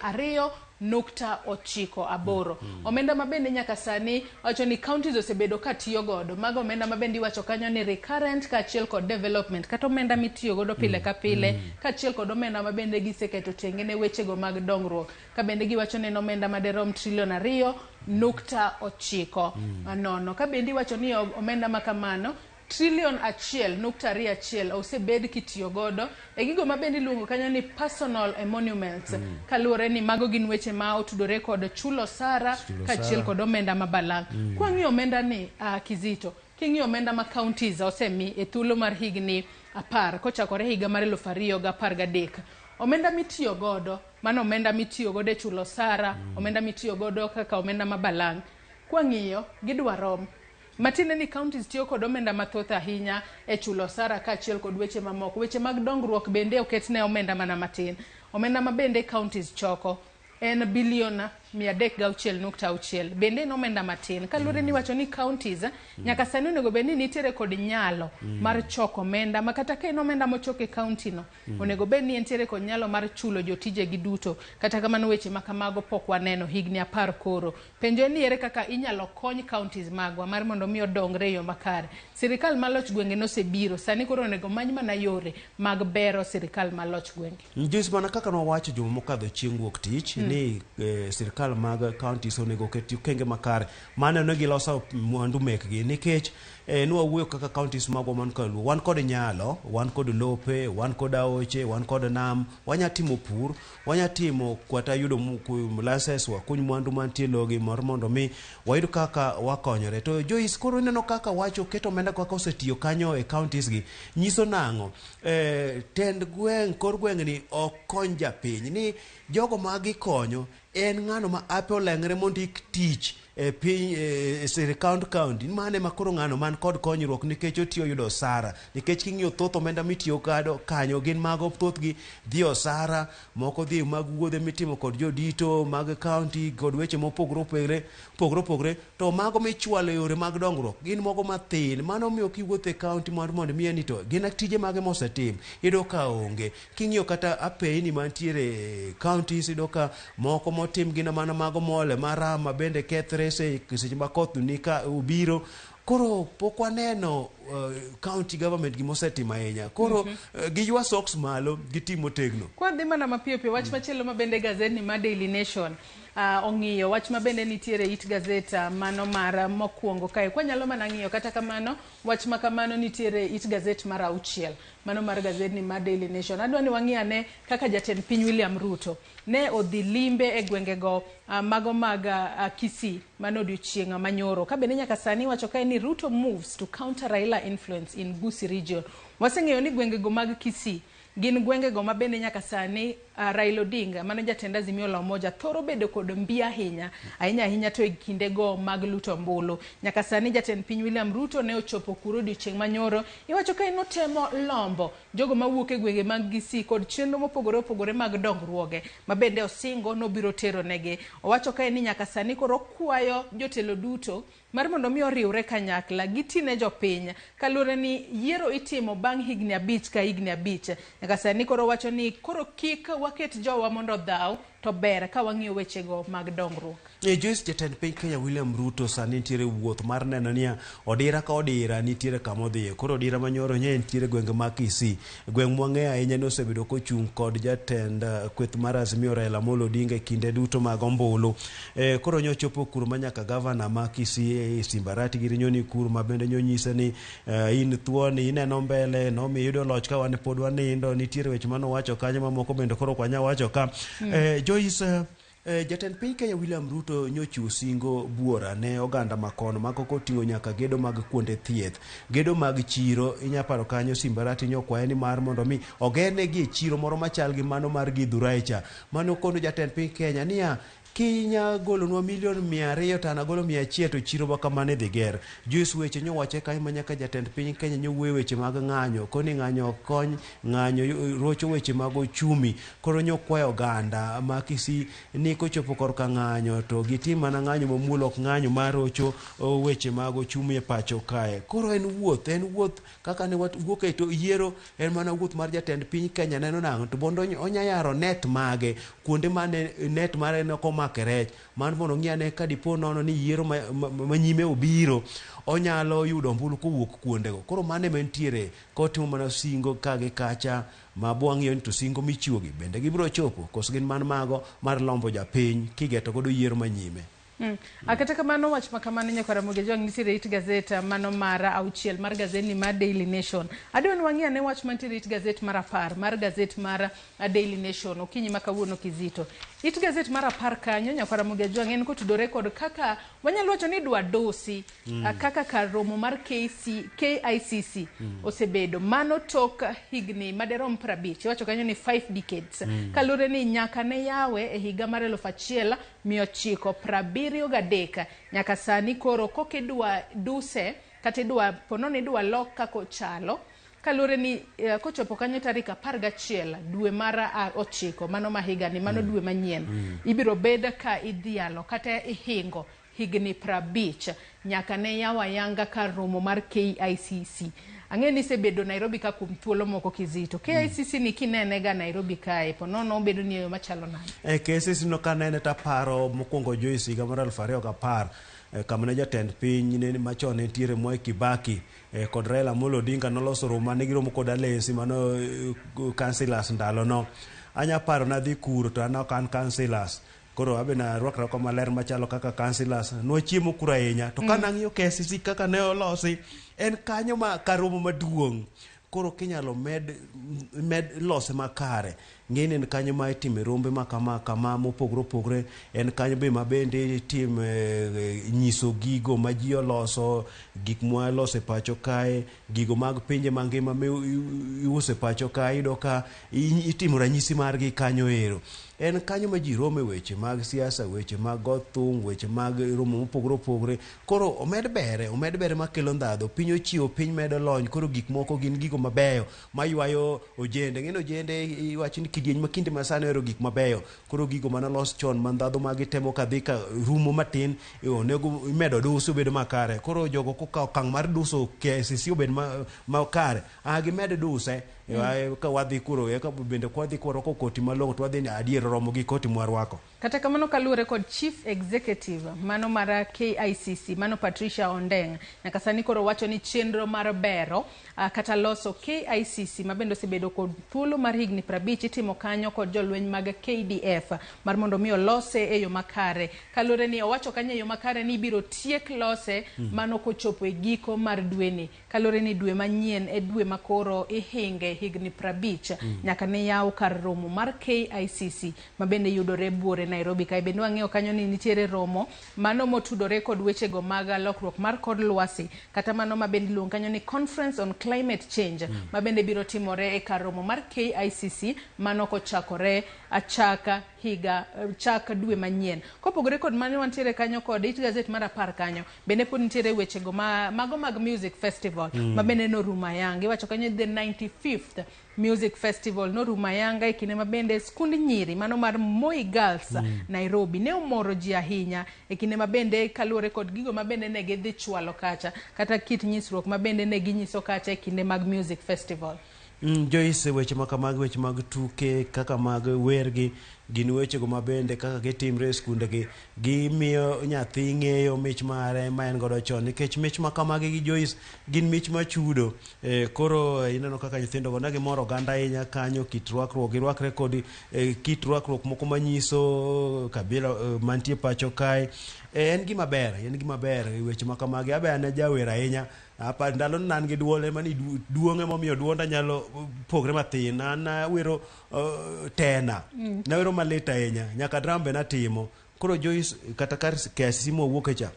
2.98. Omenda ma bende nyaka sani wacho ni counties osebedo ka tiyo godo, mago omenda ma bende iwacho kanyo ni recurrent ka achiel kod development, kata omenda mitiyo godo pile ka pile, ka achiel kod omenda ma bende giseketo tenge ne wechego mag dongruok, ka bende giwacho ni omenda maderom trillion 2.9. Ka bende iwacho ni omenda makamano trillion 1.21 osebed kitiyo godo e gigo ma bende iluongo kanyo ni personal emoluments, kaluwore ni mago gin weche ma otudore kod chulo sara kachiel kod omenda mabalang'. Kwa ng'iyo omenda ni Kizito, king'iyo omenda ma counties osemi e thuolo mar higni 10 kochakore higa mar 2013, omenda mitiyo godo, mano omenda mitiyo godo e chulo sara, omenda mitiyo godo kaka omenda mabalang', kwa ng'iyo gidwarom matine ni counties tiyo kod omenda mathoth ahinya e chulo sara ka achiel kod weche mamoko. Weche mag dongruok bende oketne omenda mana matin. Omenda ma bende counties choko en bilion 306.6, bende en omenda matin. Kaluwore ni wacho ni counties nyaka sani onego bed ni nitiere kod nyalo mar choko omenda, ma kata ka en omenda mochok e county no, onego bed ni entiere kod nyalo mar chulo jotije gi duto. Kata kamano weche makamago pok waneno higni 10 koro. Penjo ni ere kaka inyalo kony counties magwa mar mondo mi odongre yo makare. Sirikal maloch gwenge nosebiro, sani koro onego many mana yore mag bero sirikal maloch gwenge. Jis mana kaka nowacho juma mokadho chieng' wuok tich ni sirikal mag counties onego ket kenge makare mane ne giloso mwandu mekgi, nikech nwawuoyo kaka counties magwa man kaluo, wan kod nyalo, wan kod lope, wan kod aoche, wan kod nam, wanyatimo pur, wanyatimo kwata yudo license wakuny mwandu mantie logi mar mondo mi wayud kaka wakonyore. To Joyce, koro ineno kaka wacho keto omenda kaka osetiyo kanyo e counties gi, nyiso nang'o? Tend gweng' kor gweng' ni ok kony japiny, ni jogo ma gikonyo en ng'ano ma ape oleng're mondik tich e piny sirikal county, mane makoro ng'ano man kod konyruok nikech otiyo yudo osara. Nikech king'iyo thoth omenda mitiyo kado kanyo gin mago thoth gi dhi osara, moko dhi mag wuodhe mitimo kod jodito mag county kod weche mopogore opogore, to mago michwalo yore mag dongruok gin mogo mathin. Mano miyo kiwuotho e county mondo miye ni to gin tije mage mosetim, iyudo ka onge. King'iyo kata apeyni mantiere counties, iyudo ka moko motim gina mana mago mole mara ma bende kethre seche ma koth ni ka ubiro. Koro pok waneno county government gimosetimo ahinya. Koro giywa socks malo, gitimo tegno. Kwa dhi mana mapiyo piyo, wach machielo ma bende gazet ni ma Daily Nation ong'iyo, wach ma bende nitiere it gazet mano mar mokwongo kae. Kwa nyalo mana ng'iyo, kata kamano wach ma kamano nitiere it gazet mar 6, mano mar gazet ni ma Daily Nation. Adwa ni wang'iyane kaka jatend piny William Ruto ne odhi limbe e gwengego mago mag Kisii mano odiochieng' manyoro. Ka bende nyaka sani wacho kae ni Ruto moves to counter Raila influence in Gusii region. Waseng'eyo ni gwengego mag Kisii gin gwenge go mabende nyaka sani Raila Odinga mano jatend Azimio la Umoja thoro bedo kod mbi ahinya to e kinde go mag luto ombulu. Nyaka sani jatend piny William Ruto ne ochopo kuro odiochieng' manyoro iwacho ka notemo lombo jogo mawuok e gwenge mag Kisii kod chenro mopogore opogore mag dongruoge mabende osingo nobiro tero negi. Owacho ka ni nyaka sani koro kwayo jotelo duto mar mondo mi oriwre kanyakla gitine jopiny kaluwore ni yiero itimo bang' higni 5 ka higni 5. Nyaka sani koro wacho ni koro kik waket jowa mondo dhaw to ber ka wang'iyo wechego mag dongruok. Joyce, jatend piny Kenya William Ruto sani nitiere wuoth mar neno ni odira ka odira nitiere kama odhiye. Koro odira manyoro nye nitiere gwenge mag Kisii. Gweng' mwang'e ahinya ne osebedo kochung' kod jatend kweth mar Azimio Raila Amolo Odinga kinde duto mag ombulu. Koro nyochopo kuro manyaka gavana ma Kisii Simbarati Girinyoni kuro mabende nyonyise ni in thuoni ineno mbele no mi yudo loch ka wan pod wanindo nitiere weche mano wacho kanyo mamoko bende koro kwanya wacho ka. Joyce, jatend piny Kenya William Ruto nyochiwo singo buora ne oganda makono makoko ting'o nyaka gedo mag kuonde thieth, gedo mag chiro. Inyaparo kanyo Simbarati nyokwaye ni mar mondo mi ogene gi chiro moro machal gi mano mar Githuraicha. Mano kono jatend piny Kenya niya kinya golo nwa $200,000 to anagolo 100 to chiro baka mane dhi ger. Joyce, weche nyowache ka manyaka jatend piny Kenya nyowuoyo weche mag ng'anyo koni ng'anyo kony ng'anyo rocho weche mag ochumi. Koro nyokwayo oganda ma Kisii ni kochopo korka ng'anyo to gitim mana ng'anyo mamulo ok ng'anyo mar rocho weche mag ochumi e pacho kae. Koro en wuoth kaka ne wuok e to yiero en mana wuoth mar jatend piny Kenya neno nang'o to bondo onyayaro net mage kuonde mane net mare ne koma kerech man mondo ng'iane ka dipo nono ni yiero manyime obiro onyalo yudo ombulu kowuok kuondego. Koro mane mentiere kotimo mana singo kagi kacha ma bwang'iyo ni to singo michiwogi bende gibiro chopo koso gin man mago mar lombo japiny kigeto godo yiero manyime. Kata kamano wach makamano nyaka Ramogi nitiere it gazeta mano mara auchiel mar gazeti mar Daily Nation. Adwa ni wang'ia ne wach mantiere it gazet mar 10 mar gazet mar Daily Nation okinyi makawuono kizito. It gazet mar 10 kanyo nyaka Ramogi en kotudore kod kaka wanyalo wacho ni dwa dosi kaka kar romo mar KICC osebedo mano tok higni maderom 50 wacho kanyo ni 5 decades kalure ni nyaka ne yawe e higa mar 1973 nyaka sani koro kokidwa duse kata idwa pononi idwa lok kako chalo kalure ni kochopo kanyo tarik 11 dwe mar 9 mano mahiga ni mano dwe manyien ibiro bed ka idhialo kata ihingo higni 50 nyaka ne yawa yanga kar romo mar KICC. Ang'eni sebedo Nairobi ka kum thuolo moko kizito. KICC ni kinene ga Nairobi kae ponono bedo ni yo machalo nade. KICC no kanene ta paro mokwongo Joyce higa mar 2010 kama ne jatend piny ne machon nitiere Mwai Kibaki kod Raila Amolo Odinga noloso romo mane giromo kod alensi mano councillors ndalo no. Anya paro na dhi kuro to an kan councillors koro abena rwakra ko maler machalo kaka councillors no chiemo kura ahinya to kana ng'iyo KICC kaka ne olosi en kanyo ma karomo maduong' koro kinyalo med lose makare ng'eni en kanyo ma itime rombe kama mopogre en kanyo be mabende tim nyiso gigo ma ji oloso gik mwa lose pacho kae gigo mag pinje mangima iuse pacho kae ido ka itimo ranyisi margi kanyo ero. En kanyo ma ji rome weche mag siasa, weche mag gothung, weche mag romo mopogre koro omed bere makelo ndhadho piny ochiwo piny medo lony koro gik moko gin gigo mabeyo maywayo ojende ng'eno ojende iwacho ni kidieny makinde masano ero gik mabeyo koro gigo manolos chon mandhadho magi temo kadhi ka rumo matin onego imedo duso bedo makare koro jogo kokao kang mar duso KICC obed makare gimed duse ka wadhi kuro ka bende kwadhi kuro koti malongo to wadhi adier romo gi koti mwarwako. Kata kamano kaluore kod Chief Executive mano mara KICC mano Patricia Ondeng nyaka sani koro wacho ni chenro mar bero kata loso KICC mabendo osebedo kod thuolo mar higni 50 itimo kanyo kod jolweny mag KDF mar mondo mi olose e yo makare kalure ni owacho kanyo e yo makare ni biro tiek lose mano kochopo e giko mar dweni kalure ni dwe manyien e dwe makoro ihinge higni 50 nyaka ne yaw kar romo mar KICC mabende yudore buore Nairobi kae. Bende wang'eyo kanyo ni nitiere romo mano motudore kod weche go mag lokruok mar kod lwasi, kata mano mabende iluongo kanyo ni Conference on Climate Change, mabende biro timore e kar romo mar KICC mano kochakore chak dwe manyien. Kopogore kod mano wantiere kanyo kod It Gazette mar 10 kanyo, bende pod nitiere weche go mago mag Music Festival mabende norumo ayanga. Iwacho kanyo the 95th Music Festival norumo ayanga e kinde mabende skund nyiri mano mar Moi Girls Nairobi ne omoro ji ahinya e kinde mabende kaluwore kod gigo mabende ne gidhi chwalo kacha, kata kit nyisruok mabende ne ginyiso kacha e kinde mag Music Festival. Joyce, weche makamag weche mag tuke kaka mag wergi gin weche go mabende kaka gitimre e skunde gimiyo nyathi ng'eyo mich mare ma en godo chon, nikech mich makamagi gi Joyce gin mich machudo. Koro ineno kaka nyithindo go negimoro oganda ahinya kanyo, kit rwakruok girwakre kod kit rwakruok moko manyiso kabila mantie pacho kae. En gima ber weche makamagi. Abe an jawer ahinya apa ndalo nan gi duole mani duonge momiyo duonda nyalo pogre mathin. An wero tena na wero malit ahinya, nyaka drambe natimo. Koro Joyce kata kar KCC mowuok echa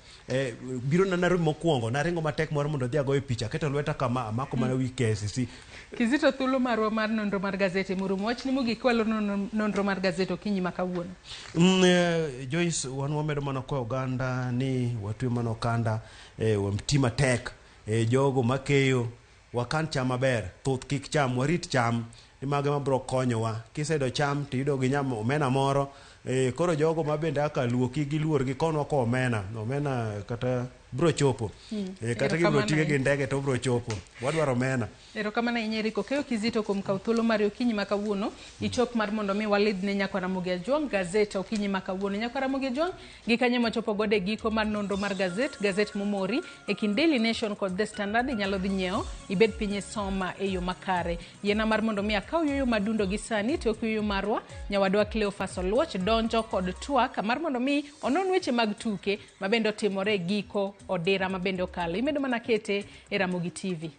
biro nanaru mokwongo naringo matek moro mondo dhi agoye picha, keto lweta kama amako mana wi KCC. Kizito thuolo marwa mar nonro mar gazete murumo wach ni mogik walo nonro mar gazete okinyi makawuono. Joyce, wan wamedo mana kwa oganda ni watwe mana okanda wamtima tek jogo makeyo wakan cham maber, thuth kik cham, warit cham ni mage mabro konyowa. Kisedo cham tiyudo gi nyam omena moro, koro jogo mabende aka luoki gi luor gi konwa ko omena kata bro chopo kata gibro tige gi ndege to bro chopo, wadwaro omena. Erokamano Nyeriko keyo Kizito kuom kaw thuolo mar okinyi makawuono ichop mar mondo mi walid ne nyakwa Ramogi Ajwang gazete okinyi makawuono. Nyakwa Ramogi Ajwang gi kanyo machopo gode giko mar nonro mar gazet momori e kind Daily Nation kod The Standard. Nyalo dhi nyiewo ibed pinye soma e yo makare. Yena mar mondo mi akaw yoyo madundo gi sani to yoyo marwa nyawadwa Cleophas Oluoch donjo kod twak mar mondo mi onon weche mag tuke mabende otimore giko odira mabende okalo. Imedo mana kete e Ramogi TV.